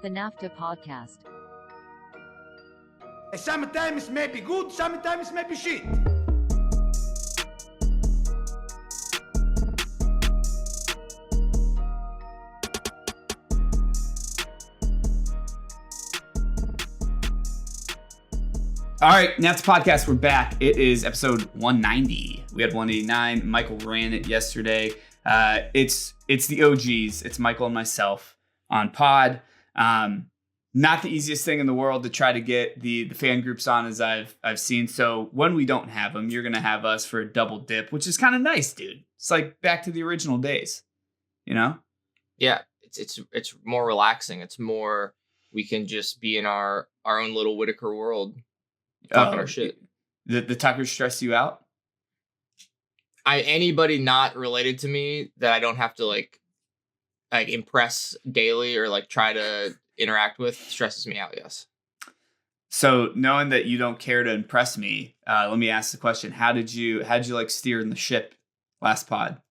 the NAFTAA Podcast. Sometimes it may be good, sometimes it may be shit. All right, NAFTAA Podcast, we're back. It is episode 190. We had 189. Michael ran it yesterday. It's the OGs. It's Michael and myself on pod. Not the easiest thing in the world to try to get the fan groups on, as I've seen. So when we don't have them, you're gonna have us for a double dip, which is kind of nice, dude. It's like back to the original days, you know? Yeah, it's more relaxing. It's more, we can just be in our own little Whitaker world, talking our shit. The Tucker stress you out? Anybody not related to me that I don't have to like impress daily or like try to interact with stresses me out. Yes. So knowing that you don't care to impress me, let me ask the question: How did you like steer in the ship last pod?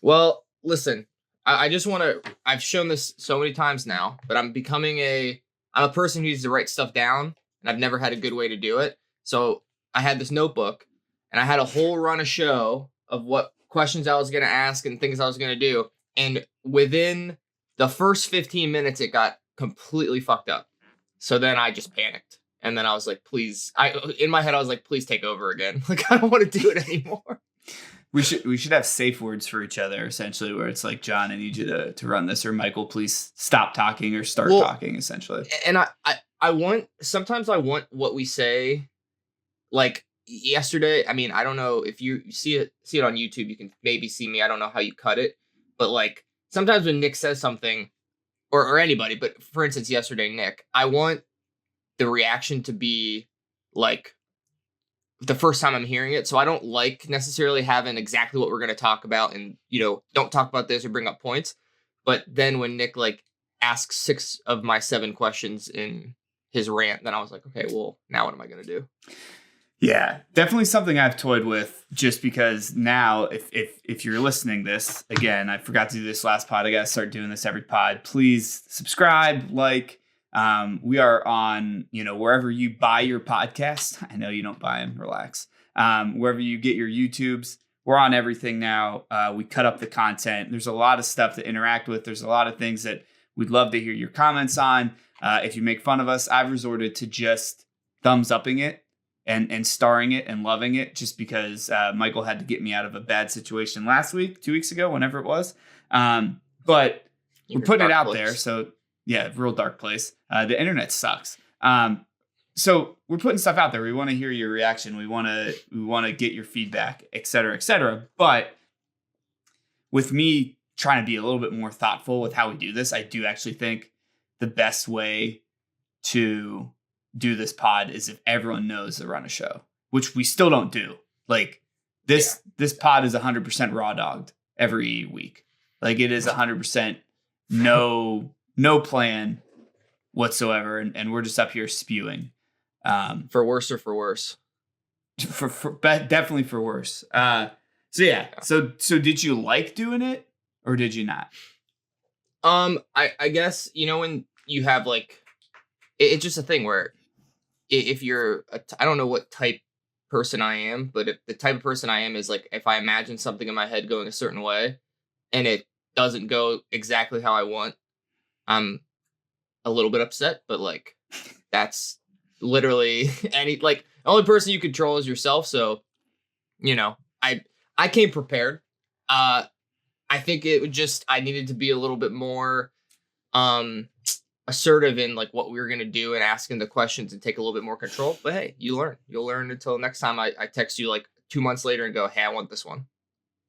Well, listen, I just want to. I've shown this so many times now, but I'm a person who needs to write stuff down, and I've never had a good way to do it. So I had this notebook, and I had a whole run of show of what questions I was going to ask and things I was going to do. And within the first 15 minutes, it got completely fucked up. So then I just panicked. And then I was like, please, in my head, I was like, please take over again. Like, I don't want to do it anymore. We should have safe words for each other, essentially, where it's like, John, I need you to run this, or Michael, please stop talking or start talking, essentially. And sometimes I want what we say, like yesterday. I mean, I don't know if you see it on YouTube, you can maybe see me. I don't know how you cut it, but like sometimes when Nick says something or anybody, but for instance, yesterday, Nick, I want the reaction to be like the first time I'm hearing it. So I don't like necessarily having exactly what we're going to talk about and, don't talk about this or bring up points. But then when Nick like asks 6 of my 7 questions in his rant, then I was like, okay, well, now what am I going to do? Yeah, definitely something I've toyed with, just because now if you're listening this, again, I forgot to do this last pod. I got to start doing this every pod. Please subscribe, like. We are on, wherever you buy your podcasts. I know you don't buy them. Relax. Wherever you get your YouTubes, we're on everything now. We cut up the content. There's a lot of stuff to interact with. There's a lot of things that we'd love to hear your comments on. If you make fun of us, I've resorted to just thumbs upping it and starring it and loving it, just because Michael had to get me out of a bad situation last week, 2 weeks ago, whenever it was. But we're putting it out there. So yeah, real dark place. The internet sucks. So we're putting stuff out there. We want to hear your reaction. We want to get your feedback, et cetera, et cetera. But with me trying to be a little bit more thoughtful with how we do this, I do actually think the best way to do this pod is if everyone knows to run a show, which we still don't do. Like this pod is 100% raw dogged every week. Like it is 100% no plan whatsoever, and we're just up here spewing. For worse or for worse? Definitely for worse. So did you like doing it or did you not? I guess, when you have like, it's just a thing where if you're, I don't know what type person I am, but if the type of person I am is like, if I imagine something in my head going a certain way and it doesn't go exactly how I want, I'm a little bit upset, but like that's literally the only person you control is yourself. So, I came prepared. I think I needed to be a little bit more assertive in like what we were going to do and asking the questions and take a little bit more control. But hey, you'll learn until next time I text you like 2 months later and go, hey, I want this one.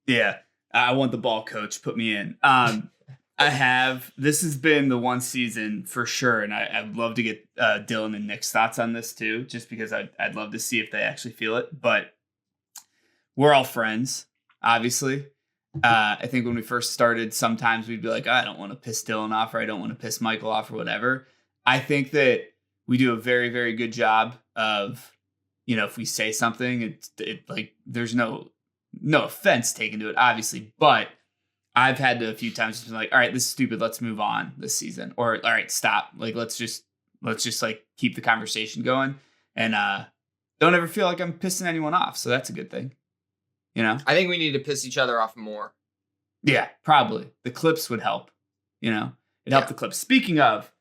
Yeah. I want the ball, coach. Put me in. This has been the one season for sure. And I'd love to get Dylan and Nick's thoughts on this too, just because I'd love to see if they actually feel it. But we're all friends, obviously. I think when we first started, sometimes we'd be like, I don't want to piss Dylan off, or I don't want to piss Michael off, or whatever. I think that we do a very, very good job of, if we say something, it like there's no offense taken to it, obviously, but I've had to a few times just been like, all right, this is stupid. Let's move on this season. Or all right, stop. Like, let's just like keep the conversation going and don't ever feel like I'm pissing anyone off. So that's a good thing. You know? I think we need to piss each other off more. Yeah, probably. The clips would help. You know? It helped the clips. Speaking of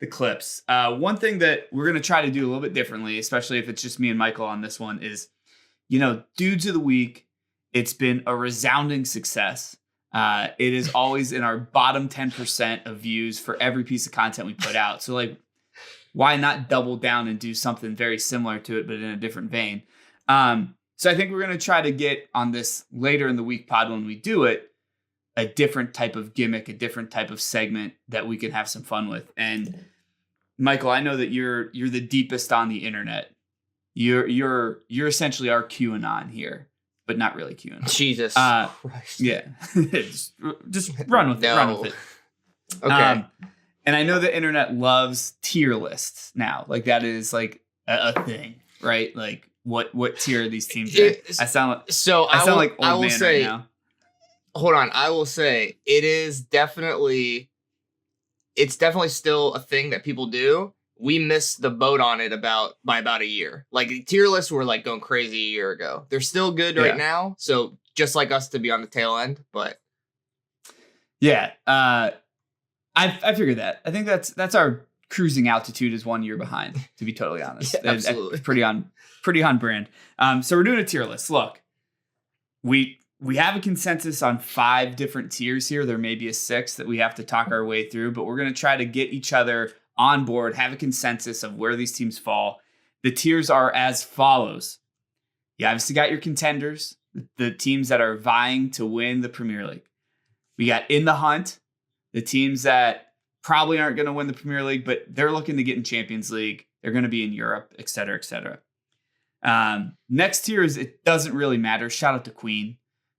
the clips, one thing that we're going to try to do a little bit differently, especially if it's just me and Michael on this one, is, you know, Dudes of the Week. It's been a resounding success. It is always in our bottom 10% of views for every piece of content we put out. So, like, why not double down and do something very similar to it, but in a different vein? So I think we're going to try to get on this later in the week pod when we do it, a different type of gimmick, a different type of segment that we can have some fun with. And Michael, I know that you're the deepest on the internet. You're essentially our QAnon here, but not really QAnon. Jesus Christ. Yeah. just run with it. Run with it. Okay. And I know the internet loves tier lists now. Like that is like a thing, right? Like what tier are these teams in? I sound like old man right now. Hold on. I will say it's definitely still a thing that people do. We missed the boat on it by about a year. Like tier lists were like going crazy a year ago. They're still good right now. So just like us to be on the tail end, but yeah, I figured that. I think that's our cruising altitude is 1 year behind, to be totally honest. Yeah, absolutely. Pretty on brand. So we're doing a tier list. Look, we have a consensus on 5 different tiers here. There may be a 6th that we have to talk our way through, but we're going to try to get each other on board, have a consensus of where these teams fall. The tiers are as follows. You obviously got your contenders, the teams that are vying to win the Premier League. We got in the hunt, the teams that probably aren't going to win the Premier League, but they're looking to get in Champions League. They're going to be in Europe, et cetera, et cetera. Next tier is it doesn't really matter. Shout out to Queen,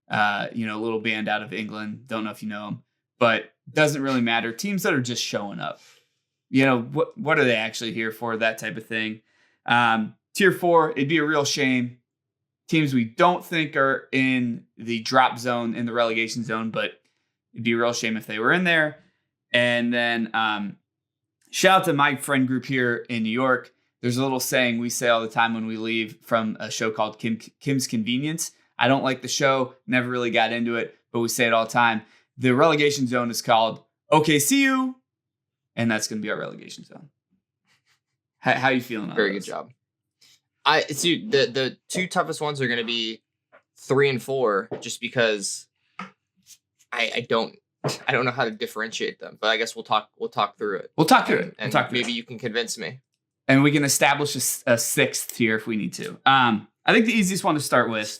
a little band out of England. Don't know if you know them, but doesn't really matter. Teams that are just showing up. You know, what are they actually here for? That type of thing. Tier 4, it'd be a real shame. Teams we don't think are in the drop zone, in the relegation zone, but it'd be a real shame if they were in there. And then shout out to my friend group here in New York. There's a little saying we say all the time when we leave from a show called Kim's Convenience. I don't like the show, never really got into it, but we say it all the time. The relegation zone is called Okay, See You. And that's going to be our relegation zone. How are you feeling on Very those? good job. I see the 2 toughest ones are going to be 3 and 4, just because I don't know how to differentiate them. But I guess we'll talk through it. We'll talk through it. And maybe you can convince me. And we can establish a 6th tier if we need to. I think the easiest one to start with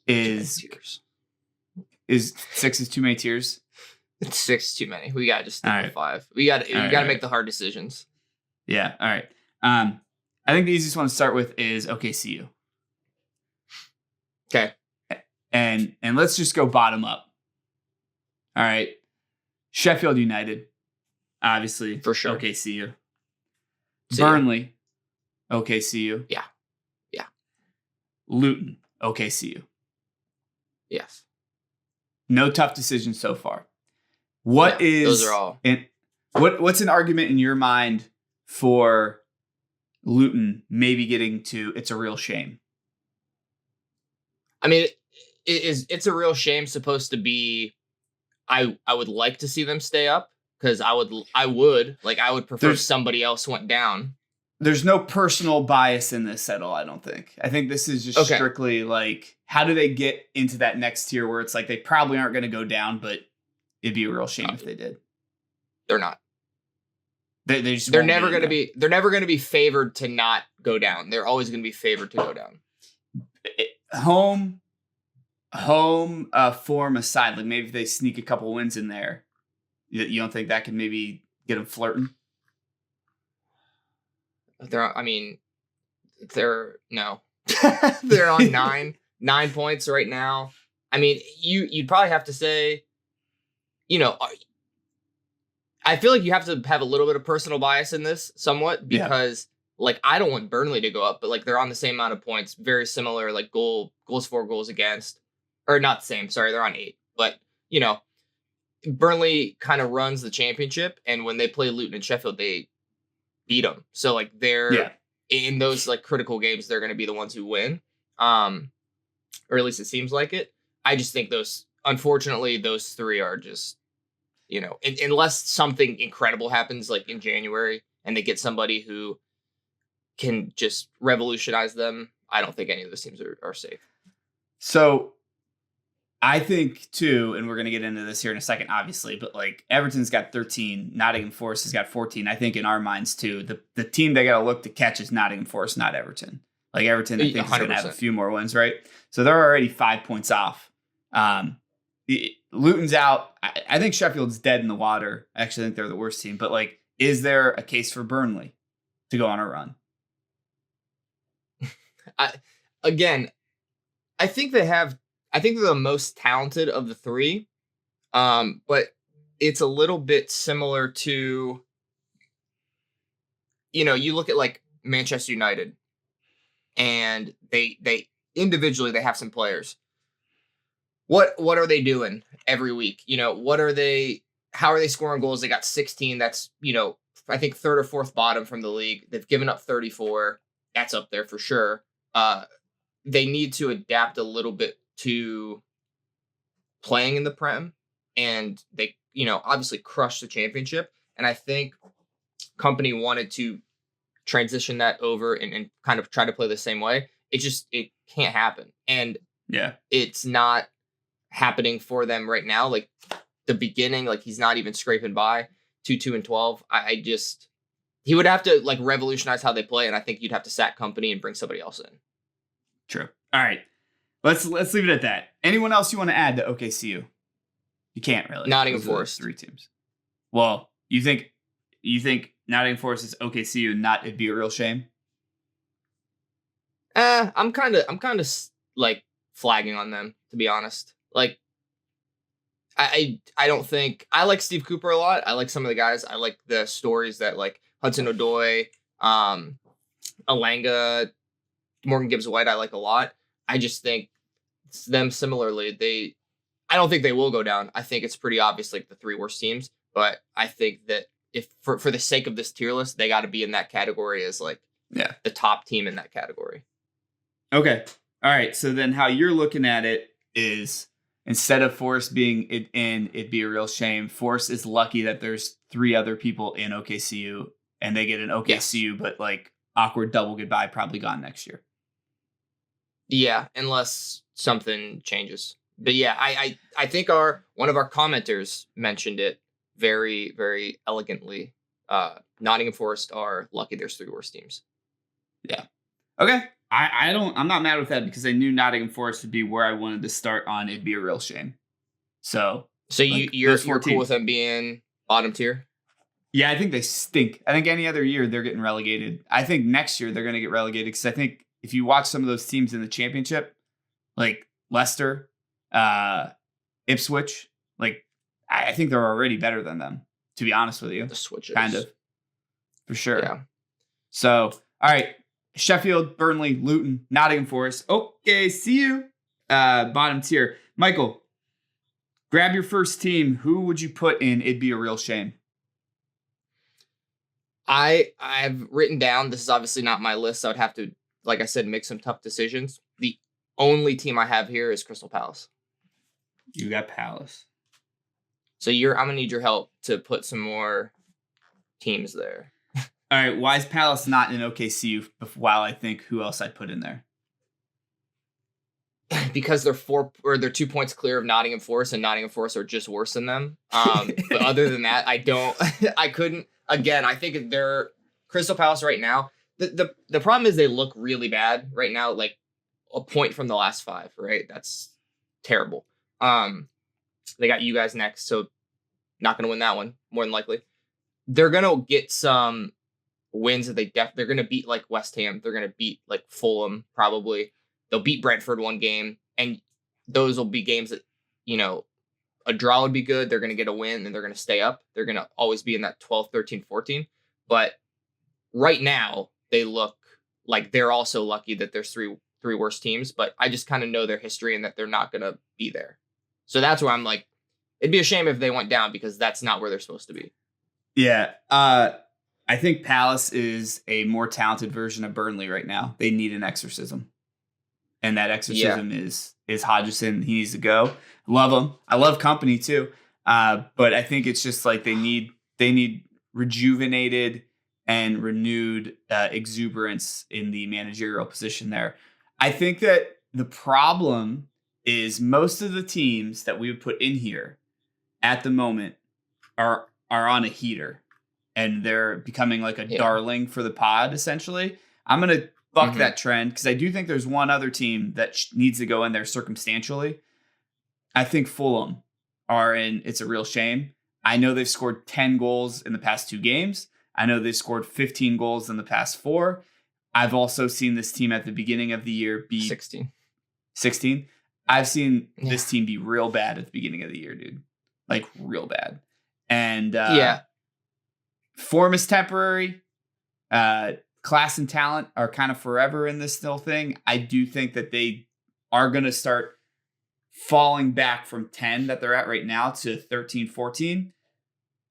is 6 is too many tiers. 6 too many. We got to just stick with 5. We got to make the hard decisions. Yeah. All right. I think the easiest one to start with is okay, see you. Okay. And let's just go bottom up. All right. Sheffield United, obviously. For sure. Okay, see you. Burnley. Okay, see you. Yeah. Luton. Okay, see you. Yes. No tough decisions so far. Those are all. What's an argument in your mind for Luton maybe getting to it's a real shame? I mean, it's a real shame supposed to be. I would like to see them stay up because I would prefer somebody else went down. There's no personal bias in this at all, I don't think. I think this is just strictly like, how do they get into that next tier where it's like they probably aren't going to go down, but it'd be a real shame if they did. They're not. They're never going to be. They're never going to be favored to not go down. They're always going to be favored to go down. Home form aside, like maybe if they sneak a couple wins in there, you don't think that could maybe get them flirting? They're on 9 points right now. I mean, you'd probably have to say, I feel like you have to have a little bit of personal bias in this somewhat because I don't want Burnley to go up, but they're on the same amount of points, very similar, goals for, goals against, or not the same. Sorry. They're on 8, but Burnley kind of runs the championship, and when they play Luton and Sheffield, they beat them. So like they're in those like critical games, they're going to be the ones who win. Or at least it seems like it. I just think unfortunately, those three are just, unless something incredible happens like in January and they get somebody who can just revolutionize them, I don't think any of those teams are safe. So I think too, and we're going to get into this here in a second, obviously, but like Everton's got 13, Nottingham Forest has got 14. I think in our minds too, the team they got to look to catch is Nottingham Forest, not Everton. Like Everton, I think 100%. Is going to have a few more wins, right? So they're already 5 points off. Luton's out. I think Sheffield's dead in the water. I actually think they're the worst team. But like, is there a case for Burnley to go on a run? I think they're the most talented of the three. But it's a little bit similar to, you look at like Manchester United, and they individually, they have some players. What are they doing every week? How are they scoring goals? They got 16. That's, I think third or fourth bottom from the league. They've given up 34. That's up there for sure. They need to adapt a little bit to playing in the Prem, and they, obviously crushed the championship. And I think Company wanted to transition that over and kind of try to play the same way. It can't happen. And it's not happening for them right now. Like the beginning, like he's not even scraping by 2-2-12. He would have to like revolutionize how they play. And I think you'd have to sack Company and bring somebody else in. True. All right. Let's leave it at that. Anyone else you want to add to OKCU? You can't really. Nottingham Forest. 3 teams. Well, you think Nottingham Forest is OKCU, not it'd be a real shame? I'm kind of like flagging on them, to be honest. Like, I don't think I like Steve Cooper a lot. I like some of the guys. I like the stories that like Hudson-Odoi, Alanga, Morgan Gibbs-White. I like a lot. I just think them similarly. I don't think they will go down. I think it's pretty obvious, like the 3 worst teams. But I think that if for the sake of this tier list, they got to be in that category as like the top team in that category. Okay. All right. So then how you're looking at it is instead of Forest being it'd be a real shame. Forest is lucky that there's 3 other people in OKCU and they get an OKCU, but like awkward double goodbye, probably gone next year. Yeah. Unless something changes. But yeah, I think one of our commenters mentioned it very, very elegantly. Nottingham Forest are lucky there's 3 worst teams. Yeah. Okay. I'm not mad with that because I knew Nottingham Forest would be where I wanted to start on. It'd be a real shame. So like, you're cool with them being bottom tier? Yeah, I think they stink. I think any other year they're getting relegated. I think next year they're going to get relegated because I think if you watch some of those teams in the championship, like Leicester, Ipswich, like I think they're already better than them, to be honest with you. The switches. Kind of. For sure. Yeah. So, all right. Sheffield, Burnley, Luton, Nottingham Forest. Okay, see you. Bottom tier. Michael, grab your first team. Who would you put in It'd Be a Real Shame? I've written down, this is obviously not my list. I would have to, like I said, make some tough decisions. The only team I have here is Crystal Palace. You got Palace. So I'm going to need your help to put some more teams there. All right, why is Palace not in OKCU while I think who else I'd put in there? Because they're 2 points clear of Nottingham Forest, and Nottingham Forest are just worse than them. But other than that, I couldn't. Again, I think they're Crystal Palace right now. The problem is they look really bad right now, like a point from the last 5, right? That's terrible. They got you guys next, so not going to win that one, more than likely. They're going to get some wins that they're going to beat like West Ham. They're going to beat like Fulham, probably. They'll beat Brentford one game, and those will be games that, a draw would be good. They're going to get a win, and they're going to stay up. They're going to always be in that 12, 13, 14. But right now, they look like they're also lucky that there's three worst teams, but I just kind of know their history and that they're not going to be there. So that's where I'm like, It'd be a shame if they went down because that's not where they're supposed to be. Yeah. I think Palace is a more talented version of Burnley right now. They need an exorcism. And that exorcism is Hodgson. He needs to go. Love him. I love company too. But I think it's just like they need rejuvenated and renewed exuberance in the managerial position there. I think that the problem is most of the teams that we would put in here at the moment are on a heater, and they're becoming like a darling for the pod, essentially. I'm going to buck that trend because I do think there's one other team that needs to go in there circumstantially. I think Fulham are in. It's a real shame. I know they've scored 10 goals in the past 2 games. I know they've scored 15 goals in the past 4. I've also seen this team at the beginning of the year be 16. I've seen this team be real bad at the beginning of the year, dude. Like real bad. And form is temporary. Class and talent are kind of forever in this still thing. I do think that they are going to start falling back from 10 that they're at right now to 13, 14.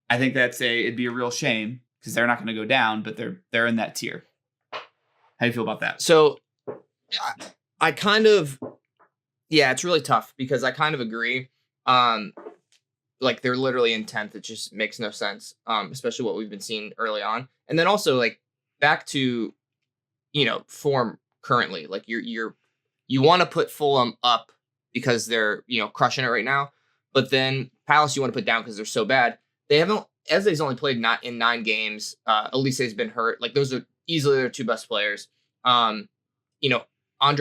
I think it'd be a real shame because they're not going to go down, but they're in that tier. How do you feel about that? So I kind of, it's really tough because I kind of agree. Like they're literally in 10th. It just makes no sense. Especially what we've been seeing early on. And then also like back to, form currently, like you want to put Fulham up because they're, crushing it right now. But then Palace you want to put down because they're so bad. They haven't, Eze's only played not in 9 games. Elise's been hurt. Like those are easily their 2 best players. Andre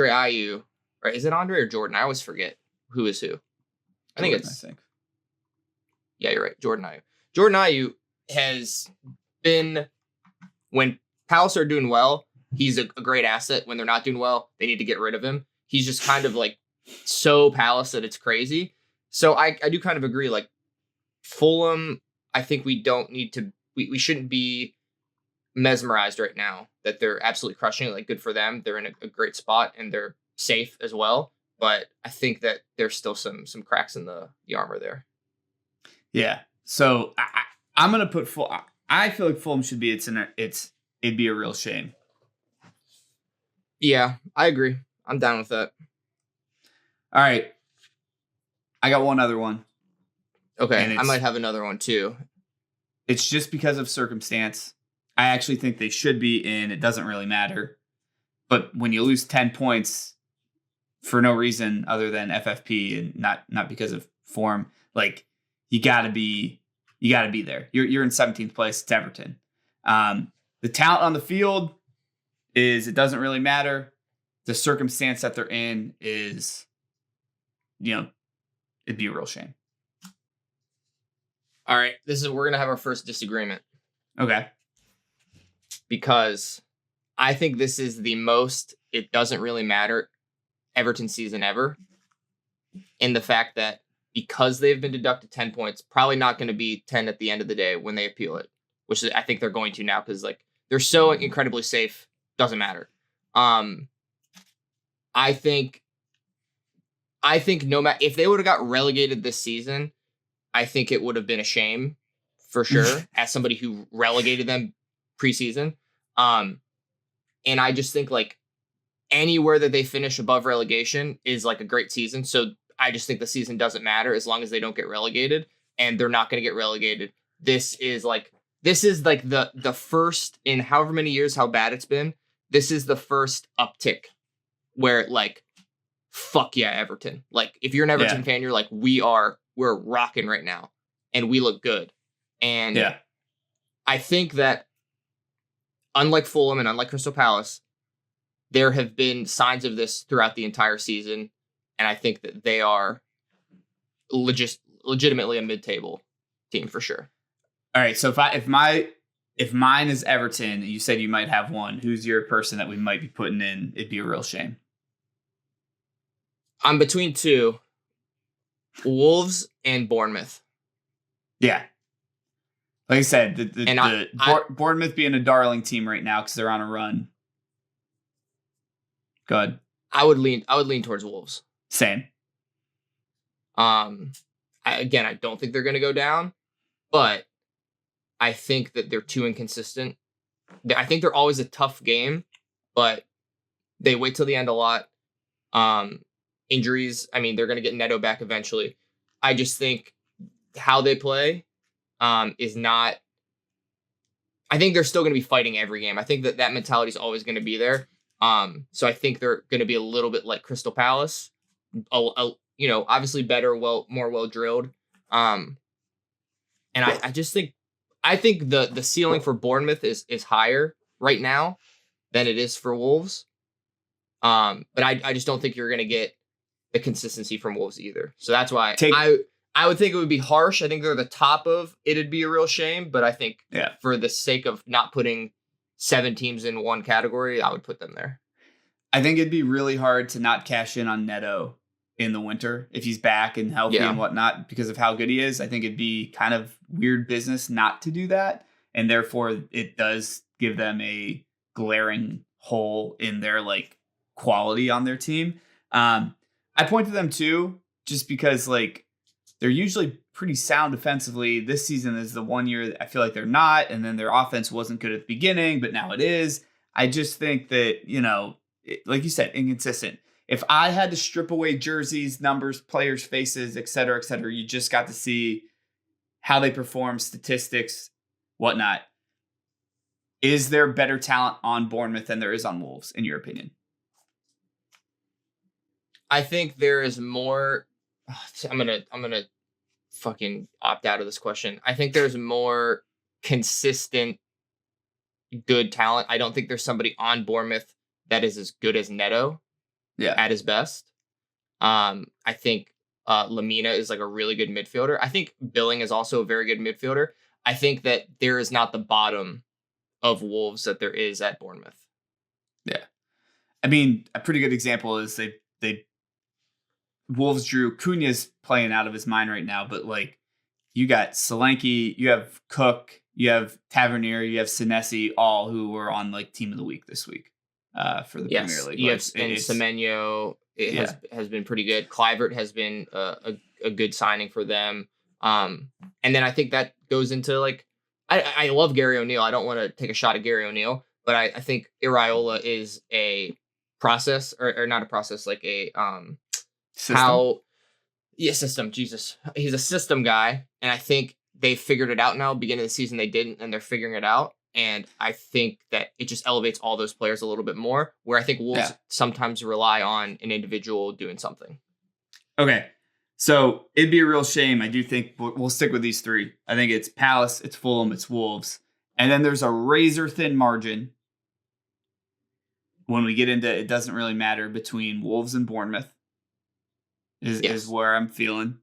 Ayew, right? Is it Andre or Jordan? I always forget who is who. I think. Yeah, you're right. Jordan Ayew. Jordan Ayew has been, when Palace are doing well, he's a great asset. When they're not doing well, they need to get rid of him. He's just kind of like so Palace that it's crazy. So I do kind of agree. Like Fulham, I think we don't need to, we shouldn't be mesmerized right now that they're absolutely crushing it. Like good for them. They're in a great spot and they're safe as well. But I think that there's still some cracks in the armor there. Yeah. So I'm going to put I feel like Fulham should be, it'd be a real shame. Yeah, I agree. I'm down with that. All right. I got one other one. Okay. I might have another one too. It's just because of circumstance. I actually think they should be in. It doesn't really matter. But when you lose 10 points for no reason other than FFP and not because of form, like you gotta be there. You're in 17th place. It's Everton. The talent on the field it doesn't really matter. The circumstance that they're in is, it'd be a real shame. All right. We're gonna have our first disagreement. Okay. Because I think this is the most it doesn't really matter Everton season ever. In the fact that because they've been deducted 10 points, probably not going to be 10 at the end of the day when they appeal it, which I think they're going to now because like they're so incredibly safe. Doesn't matter. I think no matter if they would have got relegated this season, I think it would have been a shame for sure as somebody who relegated them preseason. And I just think like anywhere that they finish above relegation is like a great season. So I just think the season doesn't matter as long as they don't get relegated, and they're not going to get relegated. This is like the first in however many years, how bad it's been. This is the first uptick where like, fuck yeah, Everton. Like if you're an Everton fan, you're like, we're rocking right now and we look good. And I think that unlike Fulham and unlike Crystal Palace, there have been signs of this throughout the entire season. And I think that they are legitimately a mid-table team for sure. All right. So if mine is Everton, you said you might have one. Who's your person that we might be putting in? It'd be a real shame. I'm between 2, Wolves and Bournemouth. Yeah. Like I said, Bournemouth being a darling team right now because they're on a run. Go ahead. I would lean towards Wolves. Same. I I don't think they're going to go down, but I think that they're too inconsistent. I think they're always a tough game, but they wait till the end a lot. Injuries, I mean, they're going to get Neto back eventually. I just think how they play is not. I think they're still going to be fighting every game. I think that mentality is always going to be there. So I think they're going to be a little bit like Crystal Palace, obviously better, more well drilled. And I just think the ceiling for Bournemouth is higher right now than it is for Wolves. But I just don't think you're going to get the consistency from Wolves either. So that's why I would think it would be harsh. I think they're the top of it'd be a real shame. But I think for the sake of not putting 7 teams in one category, I would put them there. I think it'd be really hard to not cash in on Neto in the winter if he's back and healthy and whatnot because of how good he is. I think it'd be kind of weird business not to do that. And therefore it does give them a glaring hole in their like quality on their team. I point to them too, just because like they're usually pretty sound defensively. This season is the one year I feel like they're not. And then their offense wasn't good at the beginning, but now it is. I just think that, like you said, inconsistent. If I had to strip away jerseys, numbers, players' faces, et cetera, you just got to see how they perform, statistics, whatnot. Is there better talent on Bournemouth than there is on Wolves, in your opinion? I think there is more. I'm gonna fucking opt out of this question. I think there's more consistent good talent. I don't think there's somebody on Bournemouth that is as good as Neto at his best. I think Lamina is like a really good midfielder. I think Billing is also a very good midfielder. I think that there is not the bottom of Wolves that there is at Bournemouth. Yeah. I mean, a pretty good example is they Wolves drew Cunha's playing out of his mind right now, but like you got Solanke, you have Cook, you have Tavernier, you have Senesi, all who were on like team of the week this week for the Premier League. Yes, and Semenyo has been pretty good. Kluivert has been a good signing for them. And then I think that goes into like I love Gary O'Neill. I don't want to take a shot at Gary O'Neill, but I think Iraola is a process or not a process, like a system. System. Jesus, he's a system guy, and I think they figured it out now. Beginning of the season, they didn't, and they're figuring it out. And I think that it just elevates all those players a little bit more. Where I think Wolves sometimes rely on an individual doing something. Okay, so it'd be a real shame. I do think we'll stick with these 3. I think it's Palace, it's Fulham, it's Wolves, and then there's a razor thin margin when we get into it doesn't really matter between Wolves and Bournemouth. Is where I'm feeling.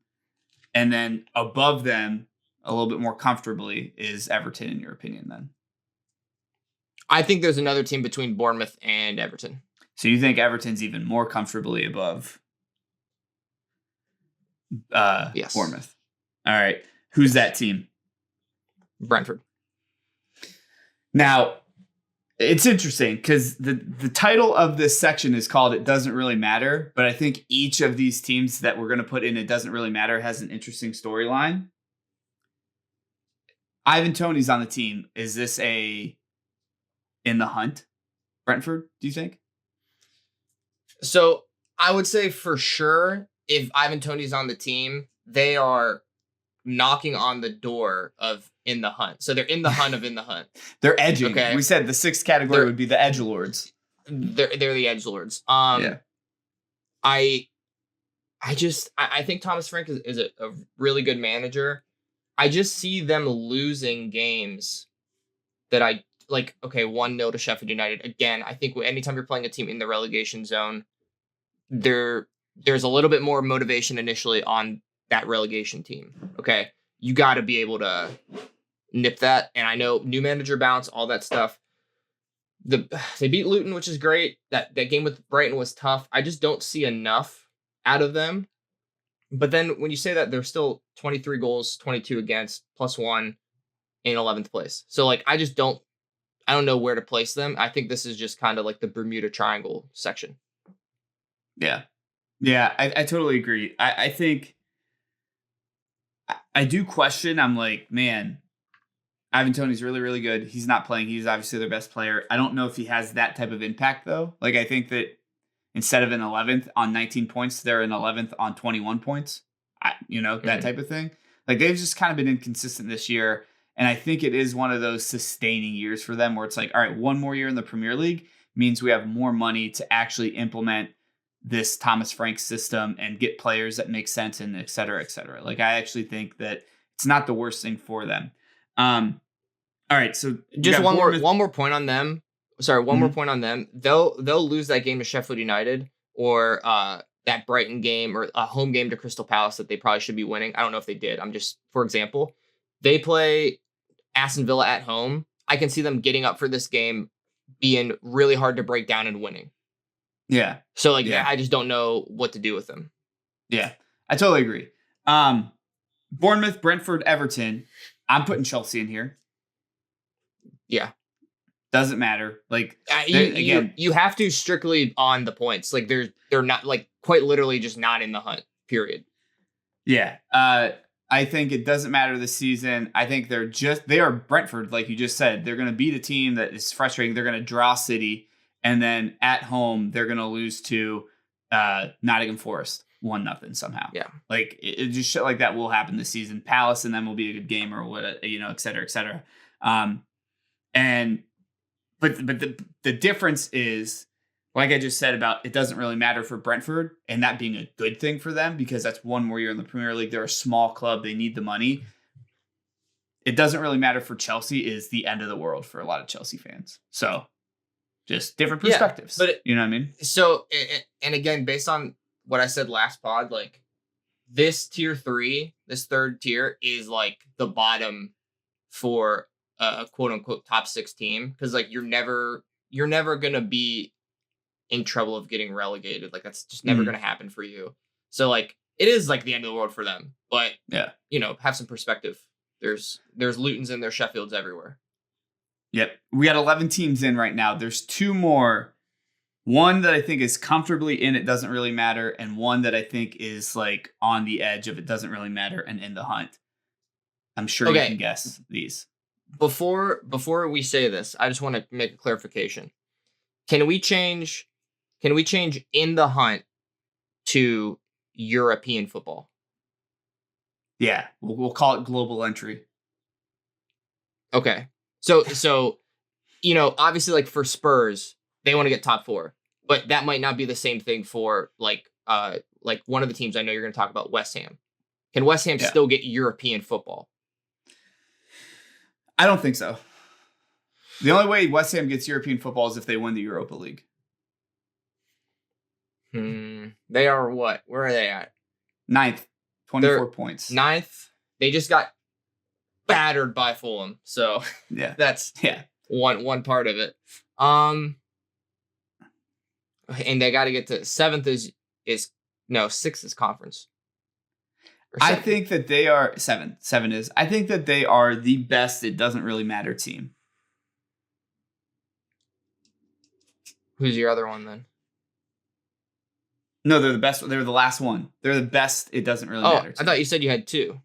And then above them, a little bit more comfortably, is Everton, in your opinion, then? I think there's another team between Bournemouth and Everton. So you think Everton's even more comfortably above Bournemouth? All right. Who's that team? Brentford. Now, it's interesting because the title of this section is called It Doesn't Really Matter, but I think each of these teams that we're going to put in It Doesn't Really Matter has an interesting storyline. Ivan Toney's on the team. Is this in the hunt, Brentford, do you think? So I would say for sure, if Ivan Toney's on the team, they are knocking on the door of in the hunt. So they're in the hunt of in the hunt. They're edging. Okay. We said the 6th category would be the edgelords. They're the edgelords. I think Thomas Frank is a really good manager. I just see them losing games that I like. Okay, 1-0 to Sheffield United. Again, I think anytime you're playing a team in the relegation zone, there's a little bit more motivation initially on that relegation team. Okay, you got to be able to nip that. And I know new manager bounce, all that stuff. They beat Luton, which is great. That game with Brighton was tough. I just don't see enough out of them. But then when you say that, they're still 23 goals, 22 against, +1 in 11th place. So like I don't know where to place them. I think this is just kind of like the Bermuda Triangle section. Yeah. Yeah, I totally agree. I think I do question. I'm like, man, Ivan Toney's really, really good. He's not playing. He's obviously their best player. I don't know if he has that type of impact, though. Like, I think that instead of an 11th on 19 points, they're an 11th on 21 points. That type of thing. Like, they've just kind of been inconsistent this year. And I think it is one of those sustaining years for them where it's like, all right, one more year in the Premier League means we have more money to actually implement this Thomas Frank system and get players that make sense and et cetera, et cetera. Like, I actually think that it's not the worst thing for them. All right, so just one more point on them. Sorry, one more point on them. They'll lose that game to Sheffield United or that Brighton game or a home game to Crystal Palace that they probably should be winning. I don't know if they did. I'm just, for example, they play Aston Villa at home. I can see them getting up for this game being really hard to break down and winning. Yeah. So I just don't know what to do with them. Yeah, I totally agree. Bournemouth, Brentford, Everton. I'm putting Chelsea in here. Yeah. Doesn't matter. Like you have to strictly on the points. Like they're not like quite literally just not in the hunt. Period. Yeah. I think it doesn't matter this season. I think they are Brentford, like you just said. They're going to beat a team that is frustrating. They're going to draw City, and then at home they're going to lose to Nottingham Forest 1-0 somehow. Yeah. Like it just shit like that will happen this season. Palace and them will be a good game or what, et cetera, et cetera. But the difference is, like I just said about it doesn't really matter for Brentford and that being a good thing for them because that's one more year in the Premier League. They're a small club. They need the money. It doesn't really matter for Chelsea is the end of the world for a lot of Chelsea fans. So just different perspectives. Yeah, but you know what I mean? So, and again, based on what I said last pod, like this tier 3, this third tier is like the bottom for a quote unquote top 6 team. Cause like you're never going to be in trouble of getting relegated. Like that's just never going to happen for you. So like it is like the end of the world for them, but yeah, have some perspective. There's Lutons and there's Sheffields everywhere. Yep. We got 11 teams in right now. There's 2 more. One that I think is comfortably in, it doesn't really matter. And one that I think is like on the edge of it doesn't really matter and in the hunt. I'm sure you can guess these. Before we say this, I just want to make a clarification. Can we change in the hunt to European football? Yeah, we'll call it global entry. Okay. So obviously like for Spurs, they want to get top 4, but that might not be the same thing for like one of the teams I know you're going to talk about, West Ham. Can West Ham still get European football? I don't think so. The only way West Ham gets European football is if they win the Europa League. They are what? Where are they at? 9th, 24 points. 9th. They just got battered by Fulham. So yeah, that's one part of it. And they got to get to 7th is 6th is conference. I think that they are 7 is. I think that they are the best. It doesn't really matter team. Who's your other one then? No, they're the best. They're the last one. They're the best. It doesn't really matter. I thought you said you had 2.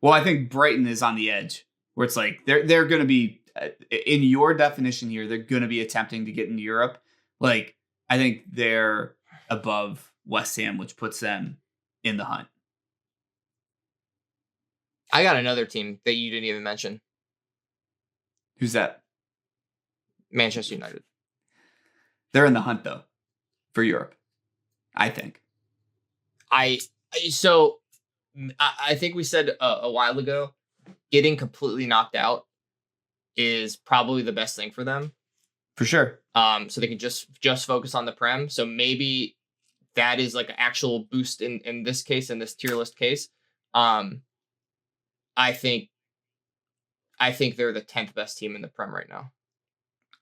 Well, I think Brighton is on the edge where it's like they're going to be in your definition here. They're going to be attempting to get into Europe. Like I think they're above West Ham, which puts them in the hunt. I got another team that you didn't even mention. Who's that? Manchester United. They're in the hunt though for Europe, I think. I think we said a while ago, getting completely knocked out is probably the best thing for them. For sure. So they can just focus on the Prem. So maybe that is like an actual boost in this case, in this tier list case. I think they're the 10th best team in the Prem right now.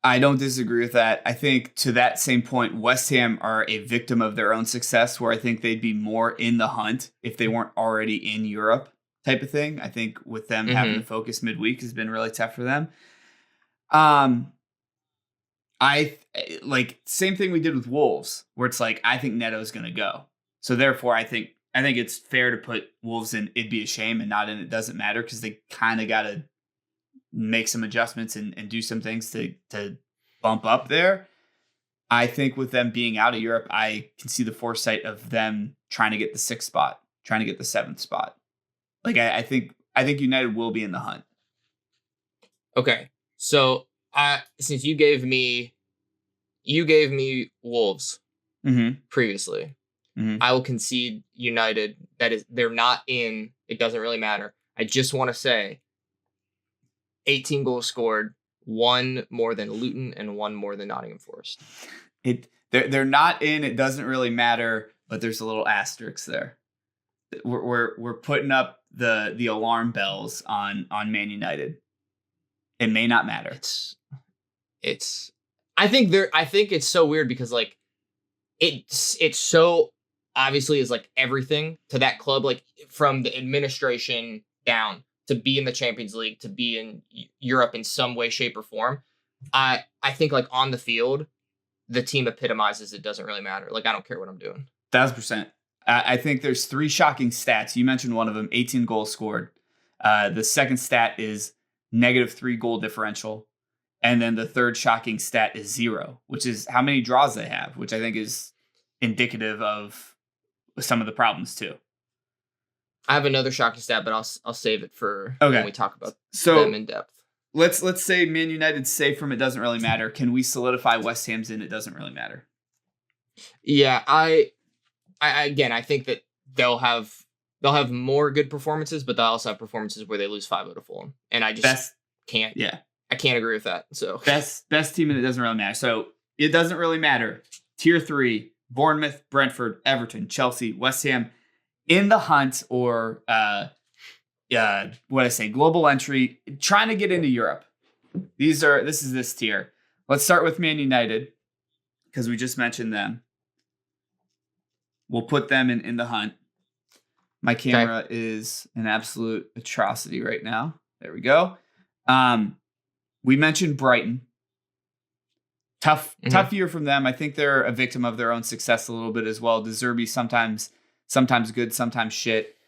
I don't disagree with that. I think to that same point, West Ham are a victim of their own success, where I think they'd be more in the hunt if they weren't already in Europe type of thing. I think with them having to focus midweek has been really tough for them. I like same thing we did with Wolves, where it's like, I think Neto's going to go. So therefore, I think I think it's fair to put Wolves in it'd be a shame and not in it doesn't matter, because they kind of got to make some adjustments and do some things to bump up there. I think with them being out of Europe, I can see the foresight of them trying to get the 6th spot, trying to get the 7th spot. Like I think United will be in the hunt. Okay, so since you gave me Wolves previously, I will concede United. That is, they're not in. It doesn't really matter. I just want to say, 18 goals scored, 1 more than Luton and 1 more than Nottingham Forest. They're not in. It doesn't really matter, but there's a little asterisk there. We're putting up the alarm bells on Man United. It may not matter. It's. I think it's so weird because like it's so obviously is like everything to that club, like from the administration down to be in the Champions League, to be in Europe in some way, shape, or form. I think like on the field, the team epitomizes it doesn't really matter. Like I don't care what I'm doing. 1,000%. I think there's 3 shocking stats. You mentioned one of them, 18 goals scored. The second stat is -3 goal differential. And then the third shocking stat is 0, which is how many draws they have, which I think is indicative of some of the problems too. I have another shocking stat, but I'll save it for when we talk about them in depth. Let's say Man United's safe from it doesn't really matter. Can we solidify West Ham's in it doesn't really matter? Yeah, I think that they'll have more good performances, but they'll also have performances where they lose 5-0 to Fulham, and I just can't. Yeah, I can't agree with that. So best team in it doesn't really matter. So it doesn't really matter. Tier 3: Bournemouth, Brentford, Everton, Chelsea, West Ham in the hunt, or global entry, trying to get into Europe. This is this tier. Let's start with Man United because we just mentioned them. We'll put them in the hunt. My camera is an absolute atrocity right now. There we go. We mentioned Brighton. Tough year from them. I think they're a victim of their own success a little bit as well. De Zerbi sometimes good, sometimes shit.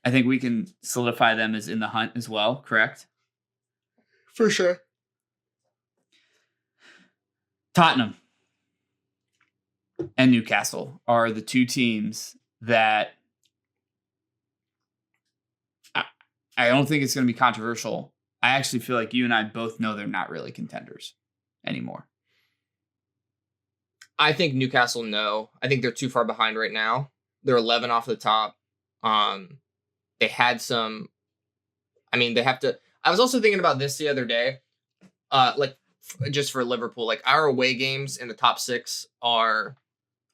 I think we can solidify them as in the hunt as well, correct? For sure. Tottenham and Newcastle are the 2 teams that I don't think it's going to be controversial. I actually feel like you and I both know they're not really contenders anymore. I think Newcastle, no. I think they're too far behind right now. They're 11 off the top. They had some... they have to... I was also thinking about this the other day. Just for Liverpool, like our away games in the top 6 are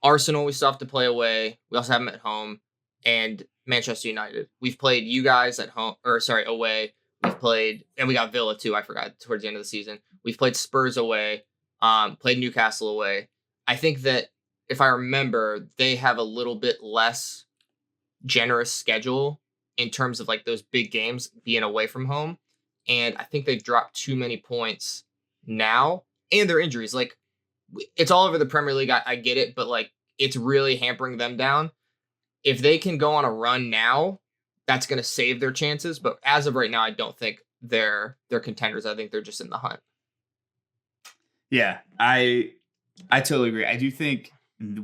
Arsenal, we still have to play away. We also have them at home. And Manchester United. We've played you guys at home, away. We've played, and we got Villa too. I forgot towards the end of the season. We've played Spurs away, played Newcastle away. I think that if I remember, they have a little bit less generous schedule in terms of like those big games being away from home. And I think they've dropped too many points now, and their injuries. Like it's all over the Premier League. I get it, but like it's really hampering them down. If they can go on a run now, that's going to save their chances. But as of right now, I don't think they're contenders. I think they're just in the hunt. Yeah, I totally agree. I do think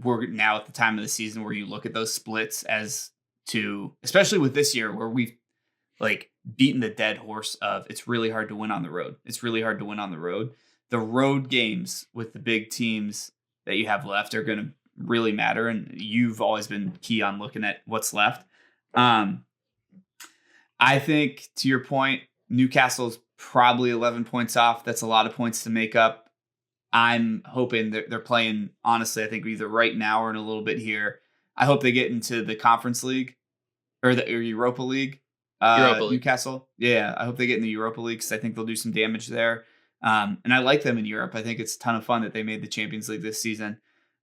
we're now at the time of the season where you look at those splits as to, especially with this year where we've like beaten the dead horse of it's really hard to win on the road. It's really hard to win on the road. The road games with the big teams that you have left are going to really matter, and you've always been key on looking at what's left. I think to your point, Newcastle's probably 11 points off. That's a lot of points to make up. I'm hoping that they're playing, honestly, I think either right now or in a little bit here. I hope they get into the Conference League or Europa League. Newcastle. Yeah, I hope they get in the Europa League because I think they'll do some damage there. And I like them in Europe. I think it's a ton of fun that they made the Champions League this season.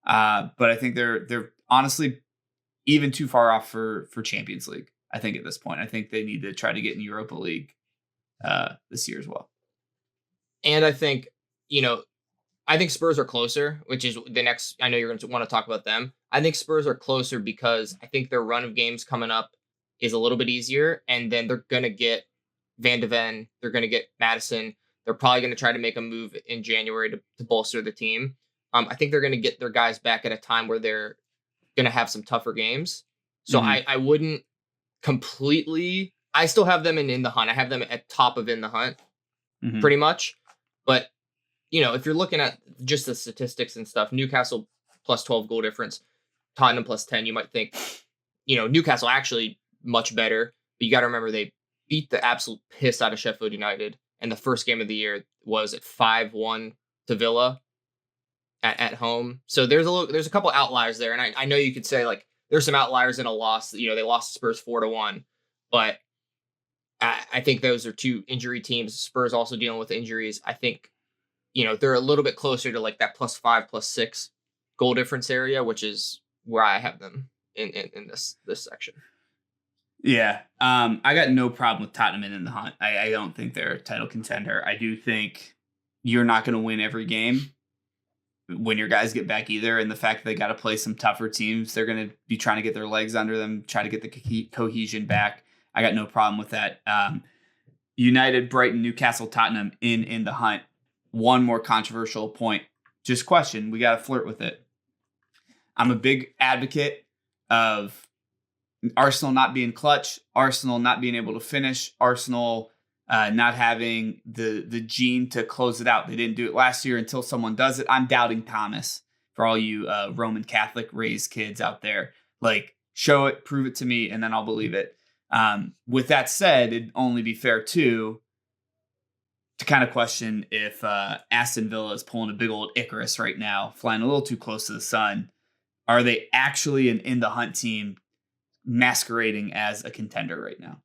But I think they're honestly even too far off for Champions League. I think at this point, I think they need to try to get in Europa League this year as well. And I think, I think Spurs are closer, which is the next. I know you're going to want to talk about them. I think Spurs are closer because I think their run of games coming up is a little bit easier, and then they're going to get Van de Ven. They're going to get Madison. They're probably going to try to make a move in January to bolster the team. I think they're going to get their guys back at a time where they're going to have some tougher games. So I wouldn't completely. I still have them in the hunt. I have them at top of in the hunt, pretty much. But if you're looking at just the statistics and stuff, Newcastle plus 12 goal difference, Tottenham plus 10, you might think, Newcastle actually much better. But you got to remember they beat the absolute piss out of Sheffield United. And the first game of the year was at 5-1 to Villa at home. So there's a couple outliers there. And I know you could say like there's some outliers in a loss. They lost Spurs 4-1. But I think those are two injury teams. Spurs also dealing with injuries. I think they're a little bit closer to like that +5, +6 goal difference area, which is where I have them in this section. Yeah. I got no problem with Tottenham in the hunt. I don't think they're a title contender. I do think you're not going to win every game when your guys get back either. And the fact that they got to play some tougher teams, they're going to be trying to get their legs under them, try to get the cohesion back. I got no problem with that. United, Brighton, Newcastle, Tottenham in the hunt. One more controversial point. Just question. We got to flirt with it. I'm a big advocate of Arsenal not being clutch, Arsenal not being able to finish, Arsenal not having the gene to close it out. They didn't do it last year until someone does it. I'm doubting Thomas for all you Roman Catholic raised kids out there. Like, show it, prove it to me, and then I'll believe it. With that said, it'd only be fair to kind of question if Aston Villa is pulling a big old Icarus right now, flying a little too close to the sun. Are they actually an in the hunt team masquerading as a contender right now?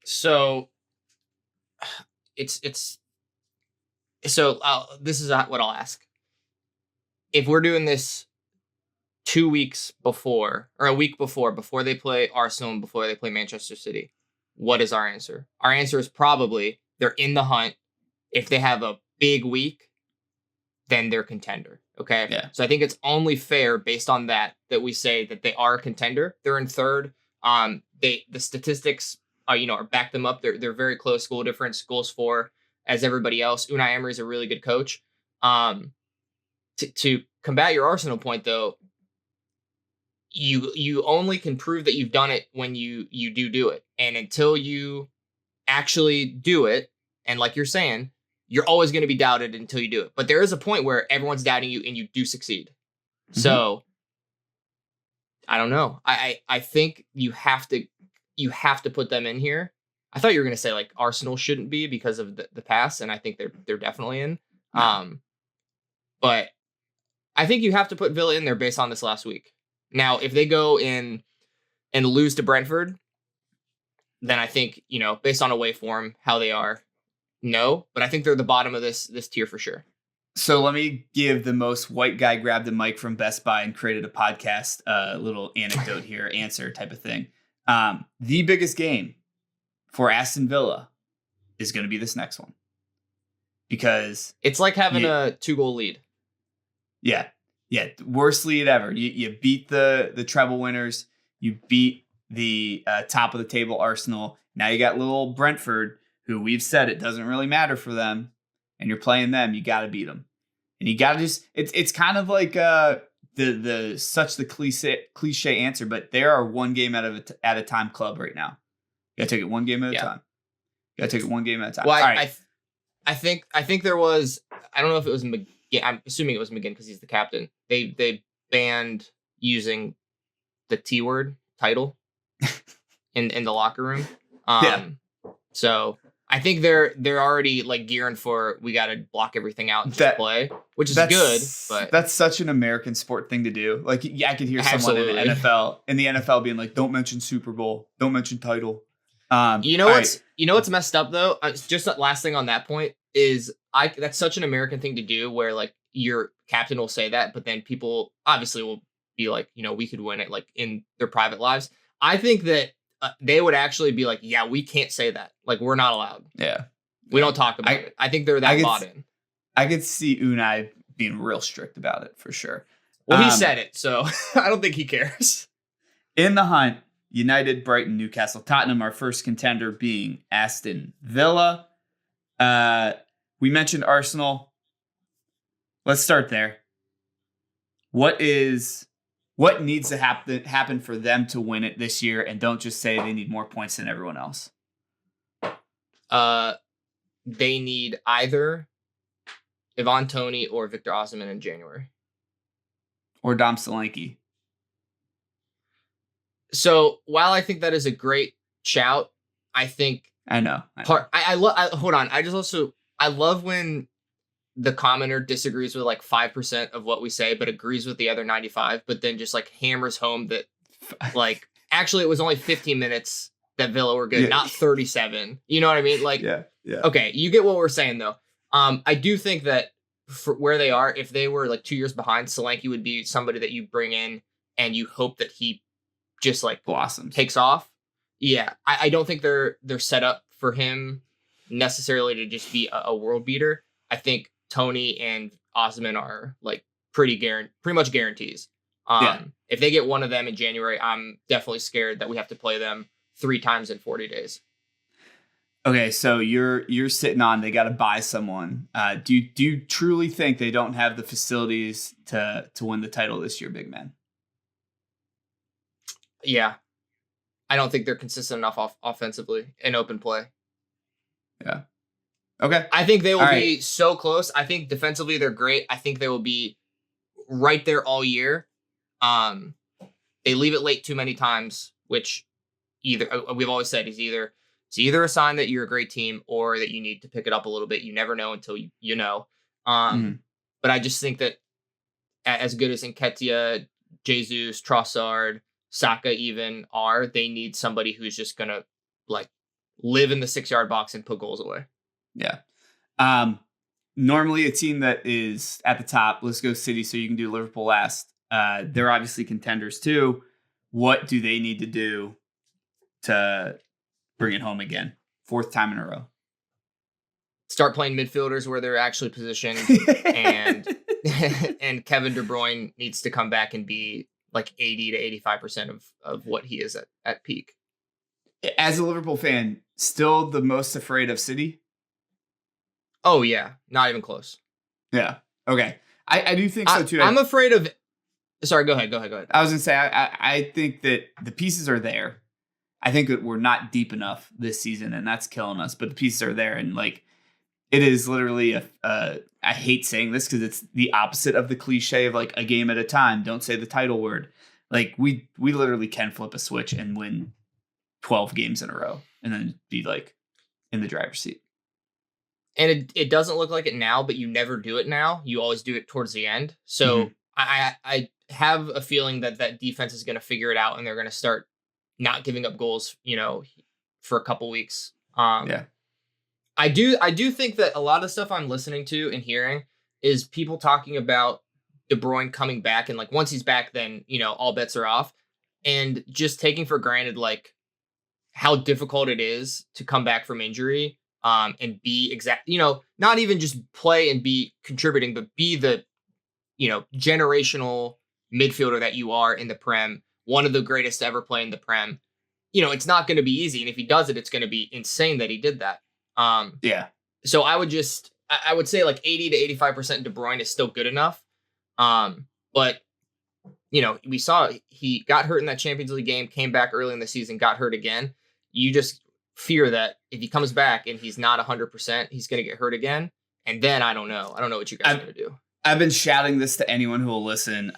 So this is what I'll ask. If we're doing this 2 weeks before or a week before they play Arsenal and before they play Manchester City, what is our answer? Our answer is probably they're in the hunt. If they have a big week, then they're contender. Okay. Yeah. So I think it's only fair based on that we say that they are a contender. They're in third. The statistics are back them up. They're very close goal difference, goals for as everybody else. Unai Emery is a really good coach. To combat your Arsenal point though, you only can prove that you've done it when you do it. And until you actually do it, and like you're saying, you're always going to be doubted until you do it. But there is a point where everyone's doubting you and you do succeed. Mm-hmm. So I don't know. I think you have to put them in here. I thought you were going to say like Arsenal shouldn't be because of the past, and I think they're definitely in. But I think you have to put Villa in there based on this last week. Now, if they go in and lose to Brentford, then I think, based on away form, how they are, no. But I think they're the bottom of this tier for sure. So let me give the most white guy grabbed a mic from Best Buy and created a podcast, little anecdote here, answer type of thing. The biggest game for Aston Villa is going to be this next one. Because it's like having a 2-goal lead. Yeah. Yeah. Worst lead ever. You beat the treble winners. You beat the top of the table Arsenal. Now you got little Brentford, who we've said it doesn't really matter for them. And you're playing them. You got to beat them. And you got to just, it's kind of like the cliche answer, but they are one game at a time club right now. You got to take it one game at a time. You got to take it one game at a time. Well, all right. I think there was, I don't know if it was McGinn. I'm assuming it was McGinn because he's the captain. They banned using the T word title in the locker room. So I think they're already like gearing for, we got to block everything out and just play, which is good. But that's such an American sport thing to do. Like, I could hear someone in the NFL being like, "Don't mention Super Bowl, don't mention title." What's messed up though? Just the last thing on that point is that's such an American thing to do, where like your captain will say that, but then people obviously will be like, we could win it, like in their private lives. I think that they would actually be like, yeah, we can't say that. Like, we're not allowed. Yeah. We don't talk about it. I think they're that bought in. I could see Unai being real strict about it for sure. Well, he said it, so I don't think he cares. In the hunt, United, Brighton, Newcastle, Tottenham, our first contender being Aston Villa. We mentioned Arsenal. Let's start there. What needs to happen for them to win it this year? And don't just say they need more points than everyone else. They need either Ivan Toney or Victor Osimhen in January. Or Dom Solanke. So while I think that is a great shout, I think I know. Hold on. I love when the commenter disagrees with like 5% of what we say, but agrees with the other 95, but then just like hammers home that like actually it was only 15 minutes that Villa were good, not 37. You know what I mean? Like, yeah. Okay, you get what we're saying though. I do think that for where they are, if they were like 2 years behind, Solanke would be somebody that you bring in and you hope that he just like blossoms, takes off. Yeah, I don't think they're set up for him necessarily to just be a world beater. I think Toney and Osimhen are like pretty much guarantees. If they get one of them in January, I'm definitely scared that we have to play them 3 times in 40 days. Okay, so you're sitting on they got to buy someone. Do you truly think they don't have the facilities to win the title this year, big man? Yeah, I don't think they're consistent enough offensively in open play. Yeah. Okay. I think they will be so close. I think defensively they're great. I think they will be right there all year. They leave it late too many times, which either we've always said it's either a sign that you're a great team or that you need to pick it up a little bit. You never know until you know. But I just think that as good as Nketiah, Jesus, Trossard, Saka even are, they need somebody who's just gonna like live in the 6-yard box and put goals away. Yeah. Normally a team that is at the top, let's go City so you can do Liverpool last. They're obviously contenders too. What do they need to do to bring it home again? 4th time in a row. Start playing midfielders where they're actually positioned and Kevin De Bruyne needs to come back and be like 80 to 85% of what he is at peak. As a Liverpool fan, still the most afraid of City? Oh, yeah. Not even close. Yeah. Okay. I do think so, too. I'm afraid of... Sorry, go ahead. I was going to say, I think that the pieces are there. I think that we're not deep enough this season, and that's killing us. But the pieces are there, and like it is literally I hate saying this because it's the opposite of the cliche of like a game at a time. Don't say the title word. Like we literally can flip a switch and win 12 games in a row, and then be like in the driver's seat. And it doesn't look like it now, but you never do it now. You always do it towards the end. So I have a feeling that defense is going to figure it out, and they're going to start not giving up goals, for a couple weeks. I do think that a lot of stuff I'm listening to and hearing is people talking about De Bruyne coming back, and like once he's back, then all bets are off, and just taking for granted like how difficult it is to come back from injury, and be not even just play and be contributing, but be the generational midfielder that you are in the Prem. One of the greatest to ever play in the Prem. It's not going to be easy. And if he does it, it's going to be insane that he did that. So I would say like 80 to 85% De Bruyne is still good enough. But we saw he got hurt in that Champions League game, came back early in the season, got hurt again. You just fear that if he comes back and he's not 100%, he's going to get hurt again. And then I don't know what you guys are going to do. I've been shouting this to anyone who will listen.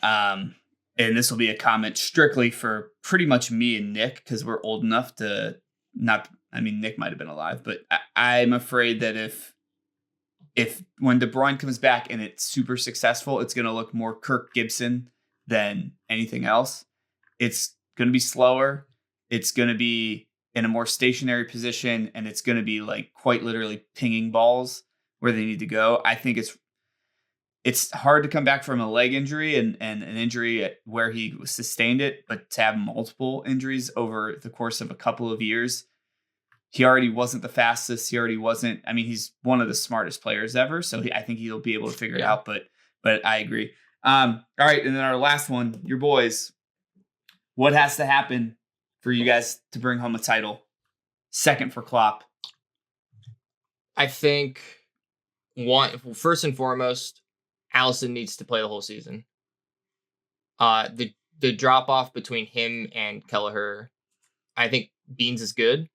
And this will be a comment strictly for pretty much me and Nick, because we're old enough to Nick might have been alive, but I'm afraid that if when De Bruyne comes back and it's super successful, it's going to look more Kirk Gibson than anything else. It's going to be slower. It's going to be in a more stationary position, and it's going to be like quite literally pinging balls where they need to go. I think it's hard to come back from a leg injury and an injury where he sustained it, but to have multiple injuries over the course of a couple of years, he already wasn't the fastest. He already wasn't. I mean, he's one of the smartest players ever. So I think he'll be able to figure it out. But I agree. All right. And then our last one, your boys. What has to happen for you guys to bring home a title? Second for Klopp. I think first and foremost, Alisson needs to play the whole season. The drop off between him and Kelleher, I think Beans is good.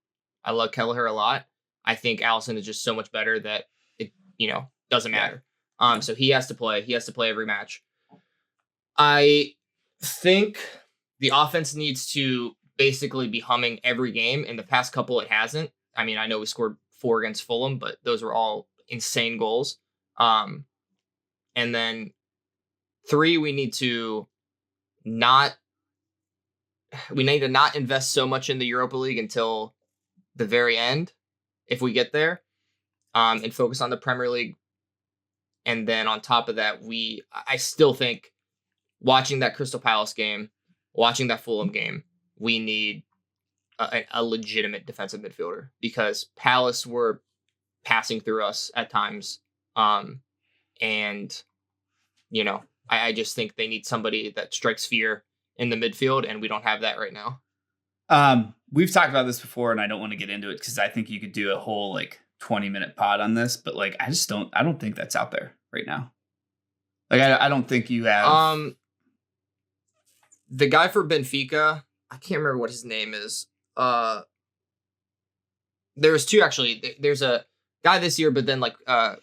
I love Kelleher a lot. I think Alisson is just so much better that it doesn't matter. So he has to play. He has to play every match. I think the offense needs to basically be humming every game. In the past couple, it hasn't. I mean, I know we scored 4 against Fulham, but those were all insane goals. And then 3, we need to not invest so much in the Europa League until the very end, if we get there, and focus on the Premier League. And then on top of that, I still think watching that Crystal Palace game, watching that Fulham game, we need a legitimate defensive midfielder, because Palace were passing through us at times. And I just think they need somebody that strikes fear in the midfield, and we don't have that right now. We've talked about this before, and I don't want to get into it because I think you could do a whole 20-minute pod on this, but I don't think that's out there right now. I don't think you have. The guy for Benfica, I can't remember what his name is. There's 2 actually. There's a guy this year, but then I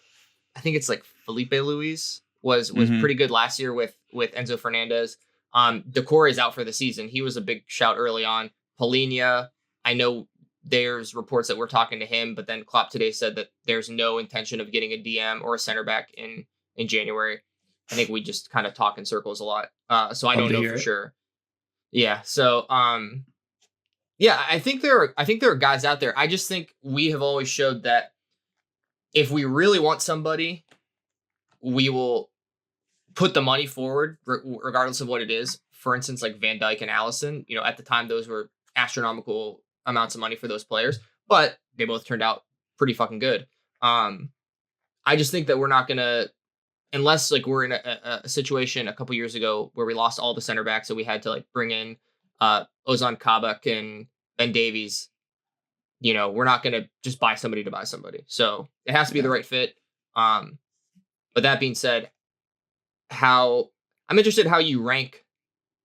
think it's Felipe Luis was pretty good last year with Enzo Fernandez. Decore is out for the season. He was a big shout early on. Polinia, I know there's reports that we're talking to him, but then Klopp today said that there's no intention of getting a DM or a center back in January. I think we just kind of talk in circles a lot. So I don't know for sure. Yeah. So, I think there are guys out there. I just think we have always showed that if we really want somebody, we will put the money forward regardless of what it is. For instance, Van Dijk and Alisson, at the time, those were astronomical amounts of money for those players, but they both turned out pretty fucking good. I just think that we're not going to, unless we're in a situation a couple years ago where we lost all the center backs, so we had to bring in Ozan Kabak and Ben Davies. We're not going to just buy somebody to buy somebody. So it has to be the right fit. But that being said, I'm interested how you rank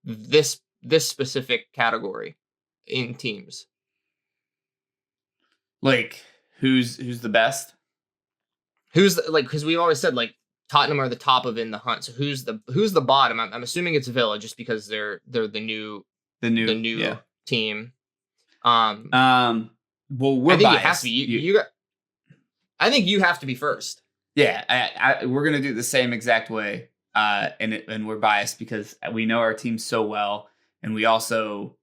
this specific category in teams. Who's the best? Who's because we've always said Tottenham are the top of in the hunt. So who's the bottom? I'm assuming it's Villa, just because they're the new team. Well, we're I think biased. it has to be I think you have to be first. Yeah, we're gonna do it the same exact way, and we're biased because we know our team so well, and we also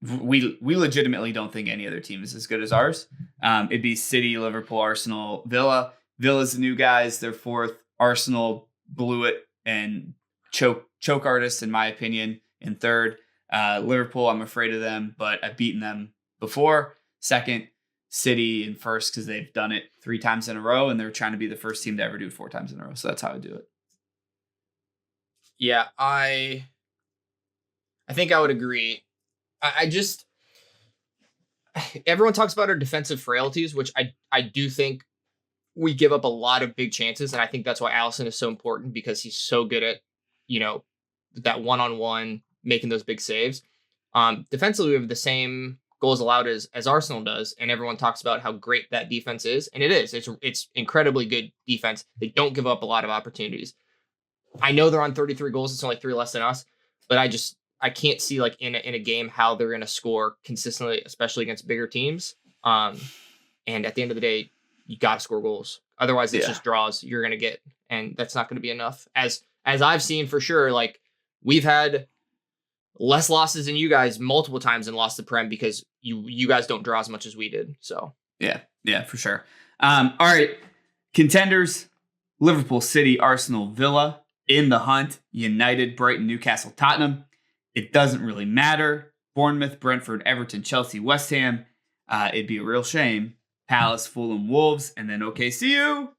we legitimately don't think any other team is as good as ours. It'd be City, Liverpool, Arsenal, Villa. Villa's the new guys; they're 4th. Arsenal blew it and choke artists, in my opinion, in 3rd. Liverpool, I'm afraid of them, but I've beaten them before. 2nd. City in 1st because they've done it 3 times in a row, and they're trying to be the first team to ever do it 4 times in a row. So that's how I do it. Yeah, I think I would agree. I just, everyone talks about our defensive frailties, which I do think we give up a lot of big chances, and I think that's why Alisson is so important, because he's so good at that one-on-one, making those big saves. Defensively, we have the same goals allowed as Arsenal does, and everyone talks about how great that defense is, and it is. It's incredibly good defense. They don't give up a lot of opportunities. I know they're on 33 goals. It's only 3 less than us, but I can't see in a game how they're going to score consistently, especially against bigger teams. And at the end of the day, you got to score goals. Otherwise, it's just draws you're going to get, and that's not going to be enough. As I've seen for sure, we've had less losses than you guys multiple times and lost the Prem because you guys don't draw as much as we did. So yeah, for sure. All right, contenders: Liverpool, City, Arsenal, Villa. In the hunt: United, Brighton, Newcastle, Tottenham. It doesn't really matter. Bournemouth, Brentford, Everton, Chelsea, West Ham. It'd be a real shame. Palace, Fulham, Wolves, and then OKCU,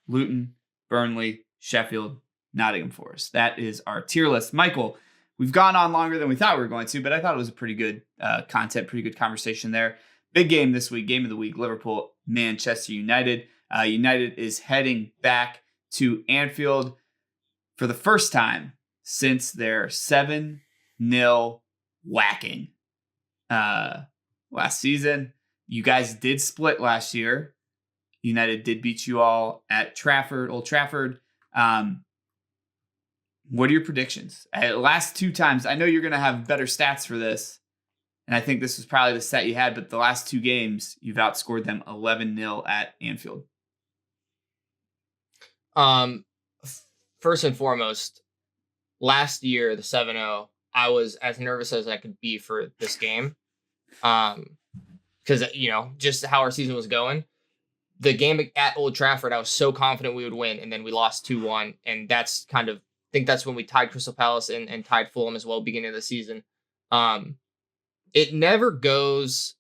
Luton, Burnley, Sheffield, Nottingham Forest. That is our tier list. Michael, we've gone on longer than we thought we were going to, but I thought it was a pretty good content, pretty good conversation there. Big game this week, game of the week, Liverpool, Manchester United. United is heading back to Anfield for the first time since their 7-0 whacking last season. You guys did split last year. United did beat you all at Old Trafford. What are your predictions? Last 2 times, I know you're going to have better stats for this, and I think this was probably the stat you had, but the last 2 games, you've outscored them 11-0 at Anfield. First and foremost, last year, the 7-0, I was as nervous as I could be for this game. Because, just how our season was going. The game at Old Trafford, I was so confident we would win, and then we lost 2-1. And that's I think that's when we tied Crystal Palace and tied Fulham as well, beginning of the season. It never goes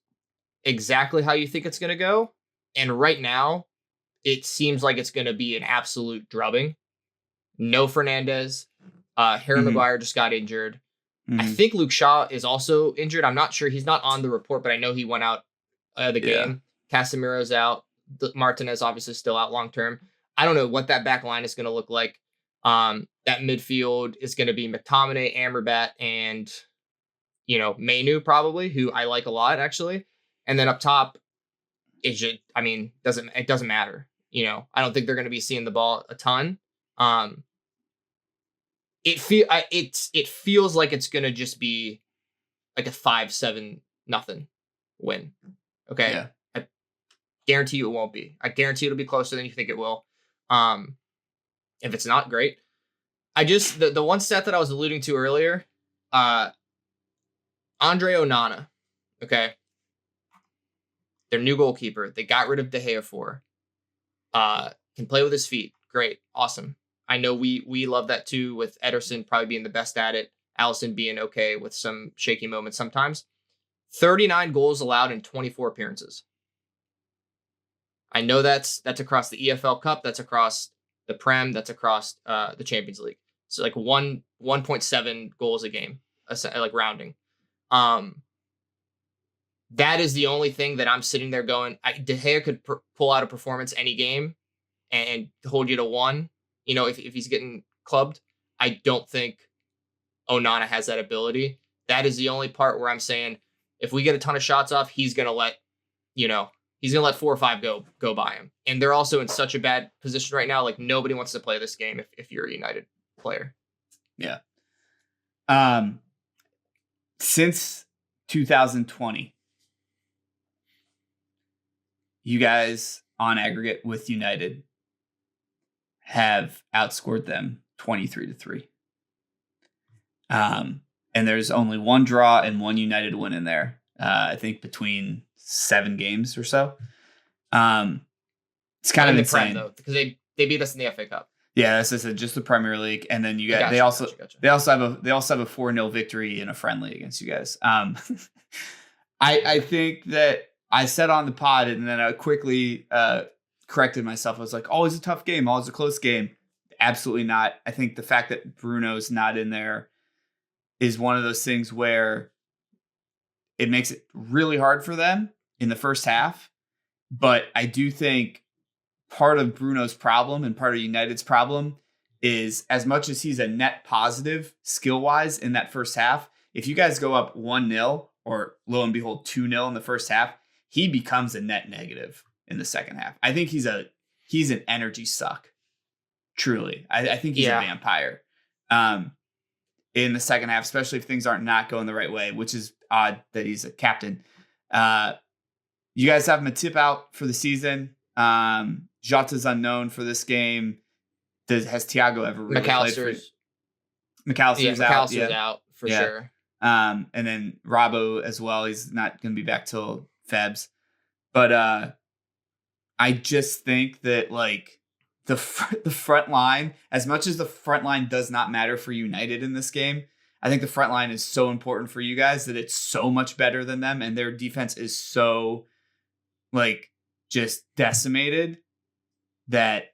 exactly how you think it's going to go. And right now, it seems like it's going to be an absolute drubbing. No Fernandez. Harry Maguire just got injured. I think Luke Shaw is also injured. I'm not sure. He's not on the report, but I know he went out the game. Casemiro's out. Martinez obviously still out long term. I don't know what that back line is going to look like. That midfield is going to be McTominay, Amrabat, and Mainu probably, who I like a lot actually. And then up top, it doesn't matter. I don't think they're going to be seeing the ball a ton. It feels like it's going to just be like a 5-7 nothing win. Okay. Yeah. I guarantee you it won't be. I guarantee it'll be closer than you think it will. If it's not, great. The one stat that I was alluding to earlier, Andre Onana, okay? Their new goalkeeper. They got rid of De Gea for. Can play with his feet. Great. Awesome. I know we love that too, with Ederson probably being the best at it. Alisson being okay with some shaky moments sometimes. 39 goals allowed in 24 appearances. I know that's across the EFL Cup. That's across the Prem. That's across the Champions League. So like 1.7 goals a game, like rounding. That is the only thing that I'm sitting there going, De Gea could pull out a performance any game and hold you to 1. If he's getting clubbed. I don't think Onana has that ability. That is the only part where I'm saying, if we get a ton of shots off, he's gonna let 4 or 5 go by him. And they're also in such a bad position right now. Like, nobody wants to play this game if you're a United player. Yeah. Since 2020, you guys on aggregate with United have outscored them 23-3. And there's only 1 draw and 1 United win in there. I think between 7 games or so. It's kind of insane though, because they beat us in the FA Cup. Yeah, that's just the Premier League, and then you guys. Gotcha. They also have a 4-0 victory in a friendly against you guys. I think that I said on the pod, and then I quickly corrected myself. I was like, always a tough game, always a close game. Absolutely not. I think the fact that Bruno's not in there is one of those things where it makes it really hard for them in the first half. But I do think part of Bruno's problem and part of United's problem is, as much as he's a net positive skill-wise in that first half, if you guys go up 1-0 or lo and behold 2-0 in the first half, he becomes a net negative in the second half. I think he's an energy suck. Truly. I think he's a vampire in the second half, especially if things aren't not going the right way, which is odd that he's a captain. You guys have Matip out for the season. Jota's unknown for this game. Has Thiago ever really played for McAllister's out? McAllister's out for sure. And then Robbo as well. He's not going to be back till Febs. But I just think that like the front line, as much as the front line does not matter for United in this game, I think the front line is so important for you guys that it's so much better than them, and their defense is so like just decimated, that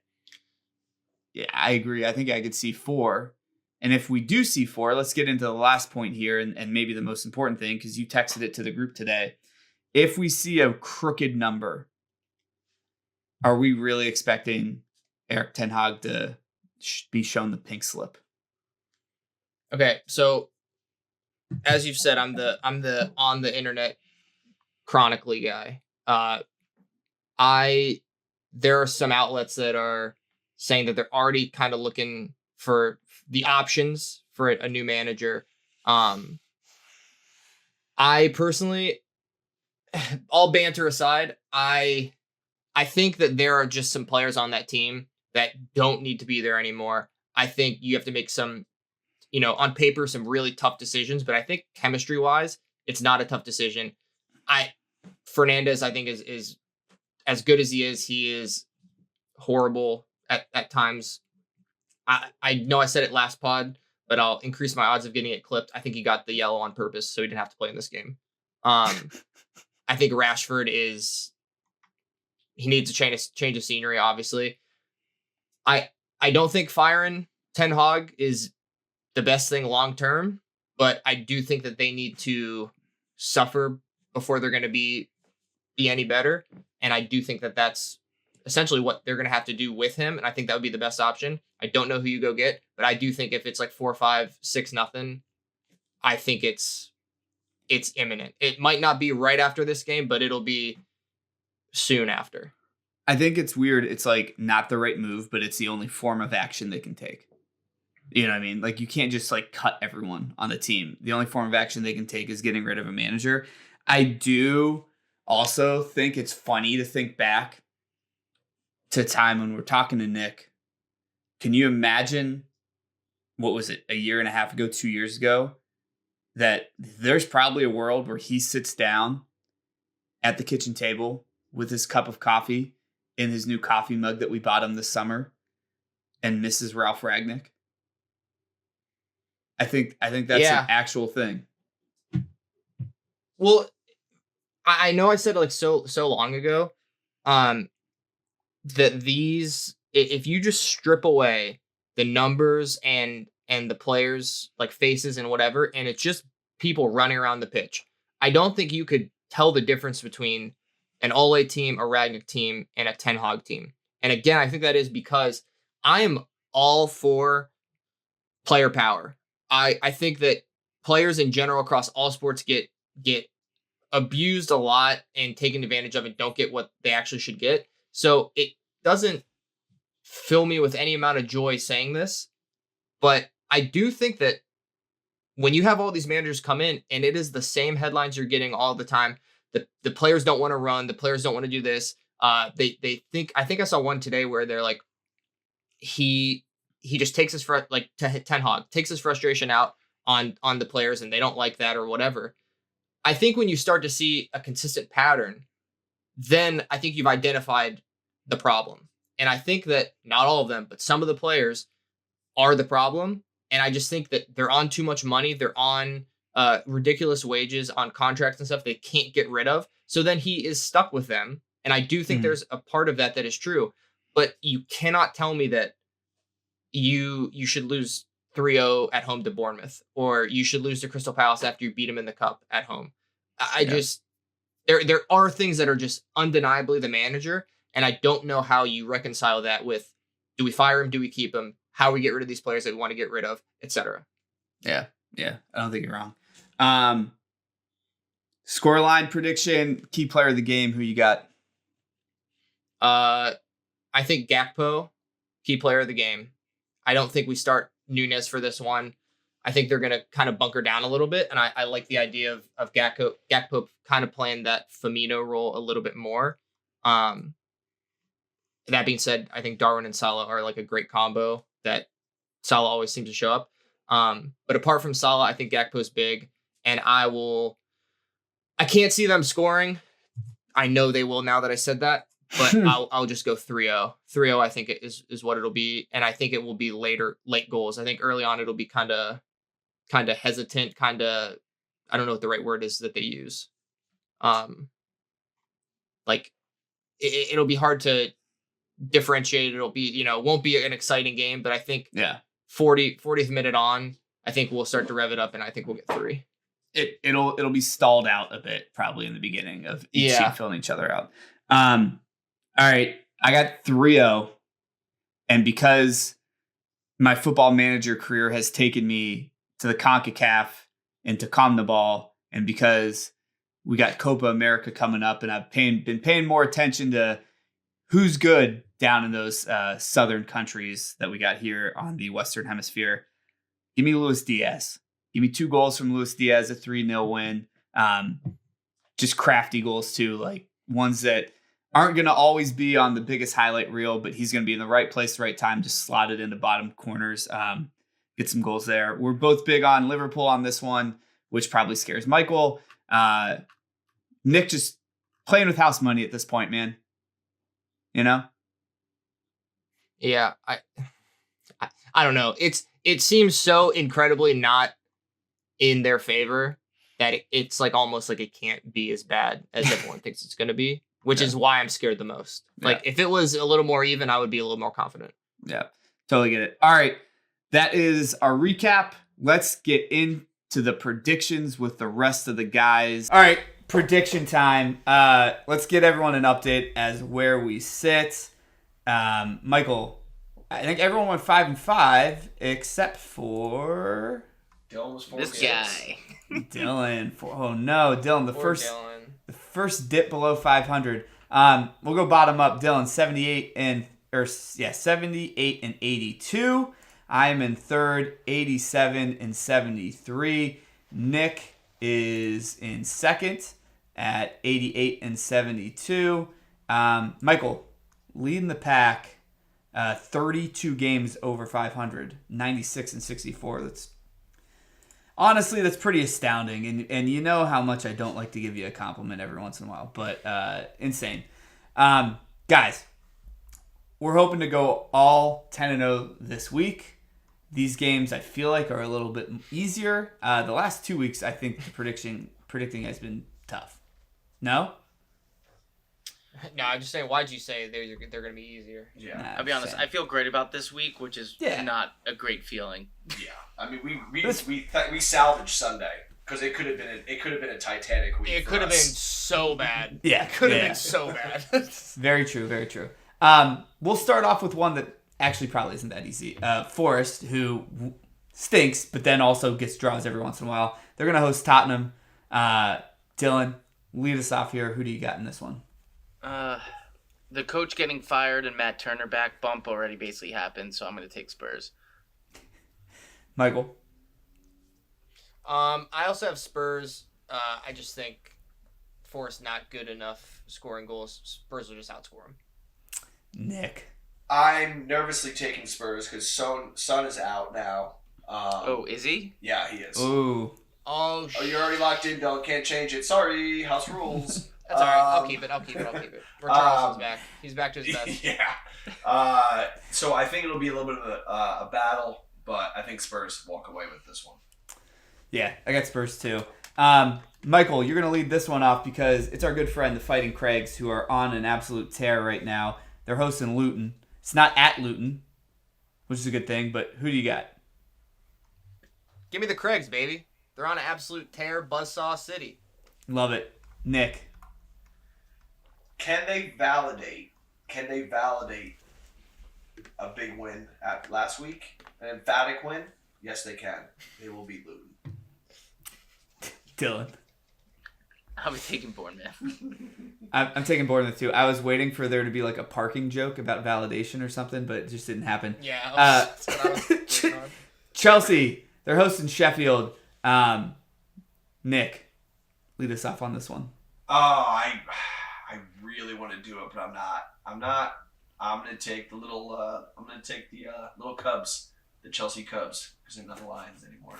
yeah, I agree. I think I could see 4. And if we do see 4, let's get into the last point here and maybe the most important thing, because you texted it to the group today. If we see a crooked number, are we really expecting Erik Ten Hag to be shown the pink slip? Okay, so as you've said, I'm the on the internet chronically guy. There are some outlets that are saying that they're already kind of looking for the options for a new manager. I personally, all banter aside, I think that there are just some players on that team that don't need to be there anymore. I think you have to make some, on paper, some really tough decisions, but I think chemistry wise, it's not a tough decision. Fernandez, I think is as good as he is horrible at times. I know I said it last pod, but I'll increase my odds of getting it clipped. I think he got the yellow on purpose, so he didn't have to play in this game. I think Rashford he needs a change of scenery, obviously. I don't think firing Ten Hag is the best thing long term, but I do think that they need to suffer before they're going to be any better. And I do think that that's essentially what they're going to have to do with him. And I think that would be the best option. I don't know who you go get, but I do think if it's like 4-5, 6-0, I think it's imminent. It might not be right after this game, but it'll be soon after. I think it's weird. It's like not the right move, but it's the only form of action they can take. You know what I mean? Like you can't just like cut everyone on the team. The only form of action they can take is getting rid of a manager. I do also think it's funny to think back to a time when we're talking to Nick. Can you imagine, what was it, a year and a half ago, 2 years ago, that there's probably a world where he sits down at the kitchen table with his cup of coffee in his new coffee mug that we bought him this summer and misses Ralph Ragnick? I think that's an actual thing. Well, I know I said it like so long ago, that if you just strip away the numbers and the players like faces and whatever, and it's just people running around the pitch, I don't think you could tell the difference between an Ole team, a Ragnick team, and a Ten Hag team. And again, I think that is because I am all for player power. I think that players in general across all sports get abused a lot and taken advantage of and don't get what they actually should get. So it doesn't fill me with any amount of joy saying this, but I do think that when you have all these managers come in and it is the same headlines you're getting all the time, the players don't want to run, the players don't want to do this. They think, I think I saw one today where they're like, he just takes his Ten Hag takes his frustration out on the players and they don't like that or whatever. I think when you start to see a consistent pattern, then I think you've identified the problem. And I think that not all of them, but some of the players are the problem. And I just think that they're on too much money. They're on ridiculous wages, on contracts and stuff they can't get rid of. So then he is stuck with them. And I do think there's a part of that is true. But you cannot tell me that you should lose 3-0 at home to Bournemouth, or you should lose to Crystal Palace after you beat them in the cup at home. There are things that are just undeniably the manager, and I don't know how you reconcile that with, do we fire him? Do we keep him? How we get rid of these players that we want to get rid of, etc. Yeah. I don't think you're wrong. Scoreline prediction, key player of the game, who you got? I think Gakpo, key player of the game. I don't think we start Nunez for this one. I think they're going to kind of bunker down a little bit. And I like the idea of Gakpo kind of playing that Firmino role a little bit more. That being said, I think Darwin and Salah are like a great combo that Salah always seems to show up. But apart from Salah, I think Gakpo's big. And I can't see them scoring. I know they will now that I said that. But I'll just go 3-0. 3-0, I think is what it'll be, and I think it will be late goals. I think early on it'll be kind of hesitant, I don't know what the right word is that they use. Like it'll be hard to differentiate. It'll be, won't be an exciting game, but I think 40th minute on, I think we'll start to rev it up, and I think we'll get 3. It'll be stalled out a bit probably in the beginning of each team filling each other out. All right, I got 3-0, and because my football manager career has taken me to the CONCACAF and to CONMEBOL, and because we got Copa America coming up, and I've been paying more attention to who's good down in those southern countries that we got here on the Western Hemisphere. Give me Luis Diaz. Give me 2 goals from Luis Diaz, a 3-0 win. Just crafty goals too, like ones that aren't going to always be on the biggest highlight reel, but he's going to be in the right place, right time, just slot it into bottom corners. Get some goals there. We're both big on Liverpool on this one, which probably scares Michael. Nick just playing with house money at this point, man. Yeah, I don't know. It seems so incredibly not in their favor that it's like almost like it can't be as bad as everyone thinks it's going to be, which is why I'm scared the most. Like if it was a little more even, I would be a little more confident. Yeah, totally get it. All right, that is our recap. Let's get into the predictions with the rest of the guys. All right, prediction time. Let's get everyone an update as where we sit. Michael, I think everyone went 5-5 except for Dylan was 4. This guy. Dylan. Dylan. The first dip below 500. We'll go bottom up. Dylan 78 and 82. I'm in third, 87 and 73. Nick is in second at 88 and 72. Michael, leading the pack, 32 games over 500, 96 and 64. That's pretty astounding. And you know how much I don't like to give you a compliment every once in a while, but insane. Guys, we're hoping to go all 10-0 this week. These games I feel like are a little bit easier. The last 2 weeks, I think the predicting has been tough. No? No, I'm just saying, why'd you say they're going to be easier? Yeah. I'll be honest, I feel great about this week, which is not a great feeling. Yeah. I mean, we salvaged Sunday because it could have been a Titanic week. It could have been so bad. Yeah. It could have been so bad. Very true, very true. We'll start off with one that actually probably isn't that easy. Forest, who stinks, but then also gets draws every once in a while. They're going to host Tottenham. Dylan, lead us off here. Who do you got in this one? The coach getting fired and Matt Turner back bump already basically happened, so I'm going to take Spurs. Michael? I also have Spurs. I just think Forest not good enough scoring goals. Spurs will just outscore them. Nick? I'm nervously taking Spurs because Son is out now. Is he? Yeah, he is. Ooh. Oh, you're already locked in, Dylan. Can't change it. Sorry, house rules. That's all right. I'll keep it. Richarlison's back. He's back to his best. Yeah. So I think it'll be a little bit of a battle, but I think Spurs walk away with this one. Yeah, I got Spurs too. Michael, you're going to lead this one off because it's our good friend, the Fighting Craigs, who are on an absolute tear right now. They're hosting Luton. It's not at Luton, which is a good thing, but who do you got? Give me the Craigs, baby. They're on an absolute tear, buzzsaw city. Love it. Nick? Can they validate a big win at last week? An emphatic win? Yes, they can. They will beat Luton. Dylan? I'll be taking Bournemouth. I'm taking Bournemouth too. I was waiting for there to be like a parking joke about validation or something, but it just didn't happen. Yeah. That's what I was waiting on. Chelsea, they're hosting Sheffield. Nick, lead us off on this one. Oh, I really want to do it, but I'm not. I'm gonna take the little. I'm gonna take the little Cubs, the Chelsea Cubs, because they're not the Lions anymore.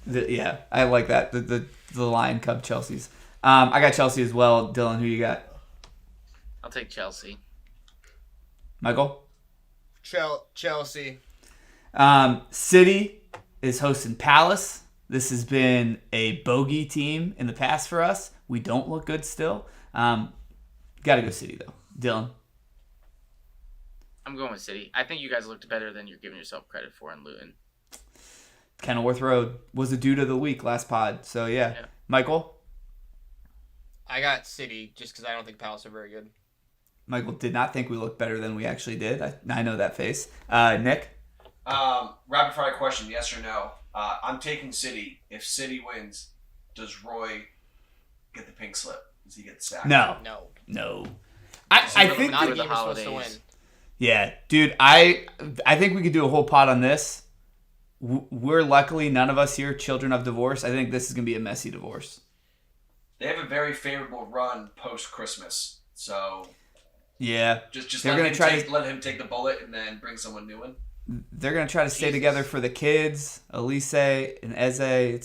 Yeah, I like that. The Lion Cub Chelseas. I got Chelsea as well. Dylan, who you got? I'll take Chelsea. Michael? Chelsea. City is hosting Palace. This has been a bogey team in the past for us. We don't look good still. Got to go City, though. Dylan. I'm going with City. I think you guys looked better than you're giving yourself credit for in Luton. Kenilworth Road was the dude of the week last pod. So, yeah. Michael? I got City just because I don't think Palace are very good. Michael did not think we looked better than we actually did. I know that face. Nick? Rapid fire question, yes or no? I'm taking City. If City wins, does Roy get the pink slip? Does he get the sack? No. I think not the a game we're supposed to win. holidays. Yeah, dude, I think we could do a whole pod on this. We're luckily none of us here children of divorce. I think this is going to be a messy divorce. They have a very favorable run post-Christmas. So Yeah. just They're let, gonna let him take the bullet and then bring someone new in. They're going to try to stay together for the kids, Elise and Eze.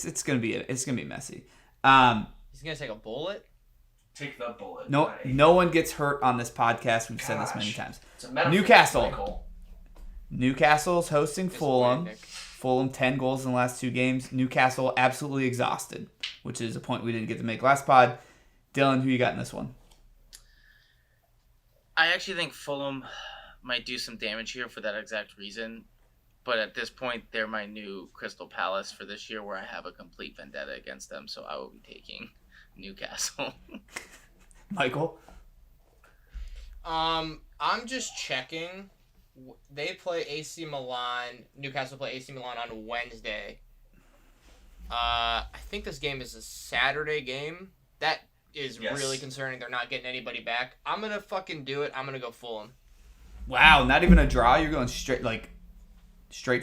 It's going to be messy. He's gonna take a bullet. Take the bullet. No one gets hurt on this podcast. We've said this many times. It's a metaphor, Newcastle. Michael. Newcastle's hosting Fulham. Nick. Fulham 10 goals in the last 2 games. Newcastle absolutely exhausted, which is a point we didn't get to make last pod. Dylan, who you got in this one? I actually think Fulham might do some damage here for that exact reason. But at this point, they're my new Crystal Palace for this year, where I have a complete vendetta against them. So I will be taking Newcastle. Michael? I'm just checking. They play AC Milan. Newcastle play AC Milan on Wednesday. I think this game is a Saturday game. That is really concerning. They're not getting anybody back. I'm gonna fucking do it. I'm gonna go Fulham. Wow, not even a draw. You're going straight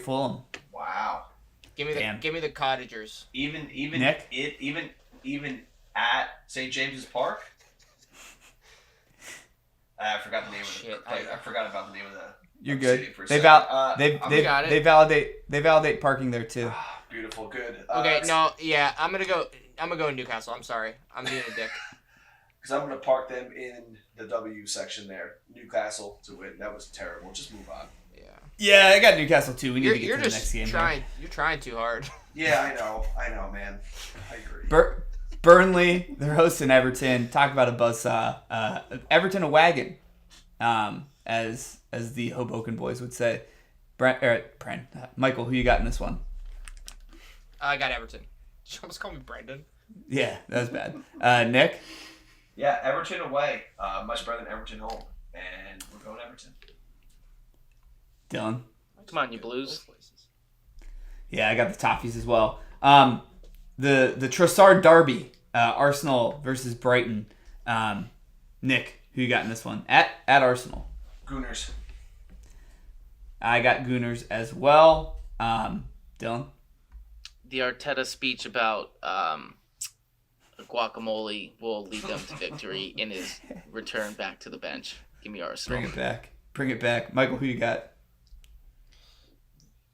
Fulham. Wow. Give me the Cottagers. Even Nick? even at St. James's Park. I forgot the name of the place. I forgot about the name of the. You're city good. for a They second. they validate parking there too. Beautiful, good. Okay, I'm gonna go Newcastle. I'm sorry, I'm being a dick. Because I'm going to park them in the W section there. Newcastle to win. That was terrible. Just move on. Yeah, I got Newcastle too. We need to get to the next game. You're trying too hard. Yeah, I know, man. I agree. Burnley, they're hosting Everton. Talk about a buzzsaw. Everton a wagon, as the Hoboken boys would say. Michael, who you got in this one? I got Everton. You almost call me Brendan. Yeah, that was bad. Nick? Yeah, Everton away. Much better than Everton home. And we're going Everton. Dylan? Come on, you Blues. Yeah, I got the Toffees as well. The Trossard Derby, Arsenal versus Brighton. Nick, who you got in this one? At Arsenal. Gooners. I got Gooners as well. Dylan? The Arteta speech about guacamole will lead them to victory in his return back to the bench. Give me Arsenal. Bring it back. Michael, who you got?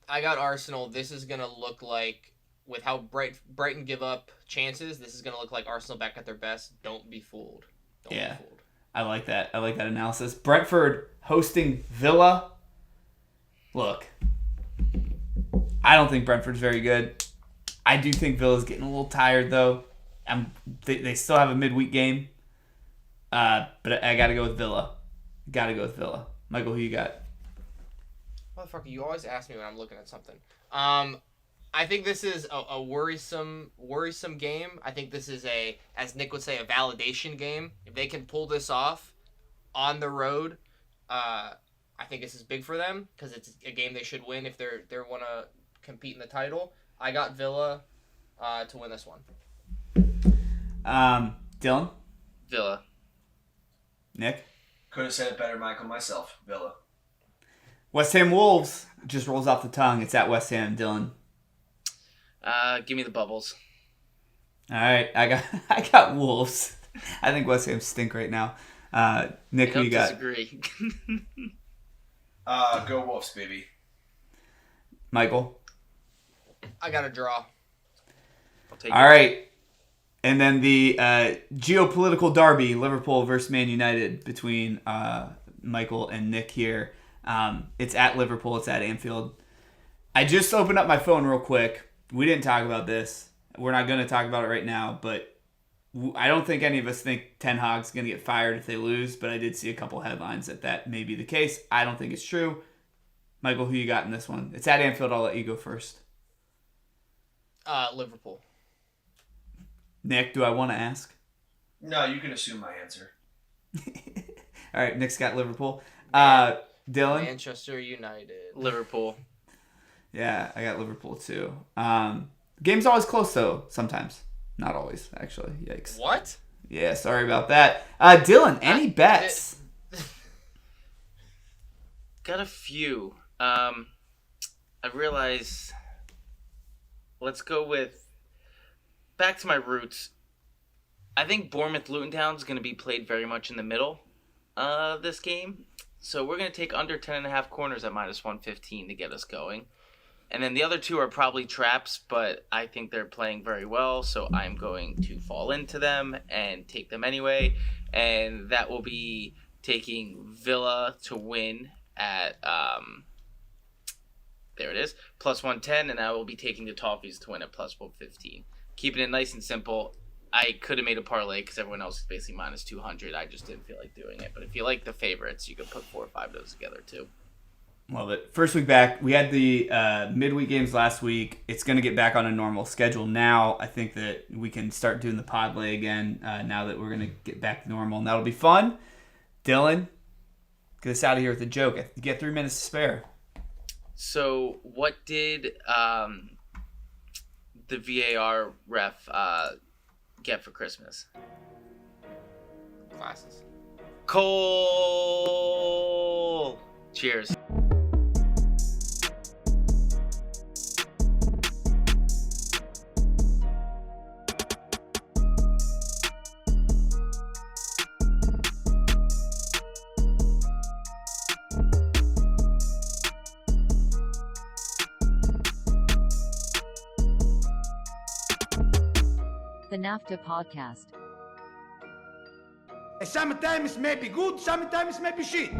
I got Arsenal. This is going to look like, with how Brighton give up chances, this is going to look like Arsenal back at their best. Don't be fooled. Don't be fooled. I like that. I like that analysis. Brentford hosting Villa. Look, I don't think Brentford's very good. I do think Villa's getting a little tired, though. They still have a midweek game. But I got to go with Villa. Michael, who you got? Motherfucker, you always ask me when I'm looking at something. I think this is a worrisome game. I think this is as Nick would say, a validation game. If they can pull this off on the road, I think this is big for them because it's a game they should win if they want to compete in the title. I got Villa to win this one. Dylan? Villa. Nick? Could have said it better, Michael, myself. Villa. West Ham Wolves just rolls off the tongue. It's at West Ham. Dylan? Give me the Bubbles. All right, I got Wolves. I think West Ham stink right now. Nick, who you got? Disagree. Go Wolves, baby. Michael? I got a draw. All right. And then the geopolitical derby, Liverpool versus Man United, between Michael and Nick here. It's at Liverpool. It's at Anfield. I just opened up my phone real quick. We didn't talk about this. We're not going to talk about it right now, but I don't think any of us think Ten Hag's going to get fired if they lose, but I did see a couple headlines that may be the case. I don't think it's true. Michael, who you got in this one? It's at Anfield. I'll let you go first. Liverpool. Nick, do I want to ask? No, you can assume my answer. All right, Nick's got Liverpool. Dylan? Manchester United. Liverpool. Yeah, I got Liverpool too. Game's always close though, sometimes. Not always, actually. Yikes. What? Yeah, sorry about that. Dylan, any bets? Got a few. I realize. Let's go with. Back to my roots. I think Bournemouth Luton Town is going to be played very much in the middle of this game. So we're going to take under 10.5 corners at minus 115 to get us going. And then the other two are probably traps, but I think they're playing very well, so I'm going to fall into them and take them anyway. And that will be taking Villa to win at, there it is, plus 110, and I will be taking the Toffees to win at plus 115. Keeping it nice and simple. I could have made a parlay because everyone else is basically minus 200. I just didn't feel like doing it. But if you like the favorites, you can put 4 or 5 of those together too. Love it. First week back, we had the midweek games last week. It's going to get back on a normal schedule now. I think that we can start doing the parlay again now that we're going to get back to normal, and that'll be fun. Dylan, get us out of here with a joke. You get 3 minutes to spare. So what did the VAR ref get for Christmas? Glasses. Cole! Cheers. The NAFTAA Podcast. Sometimes maybe good, sometimes maybe shit.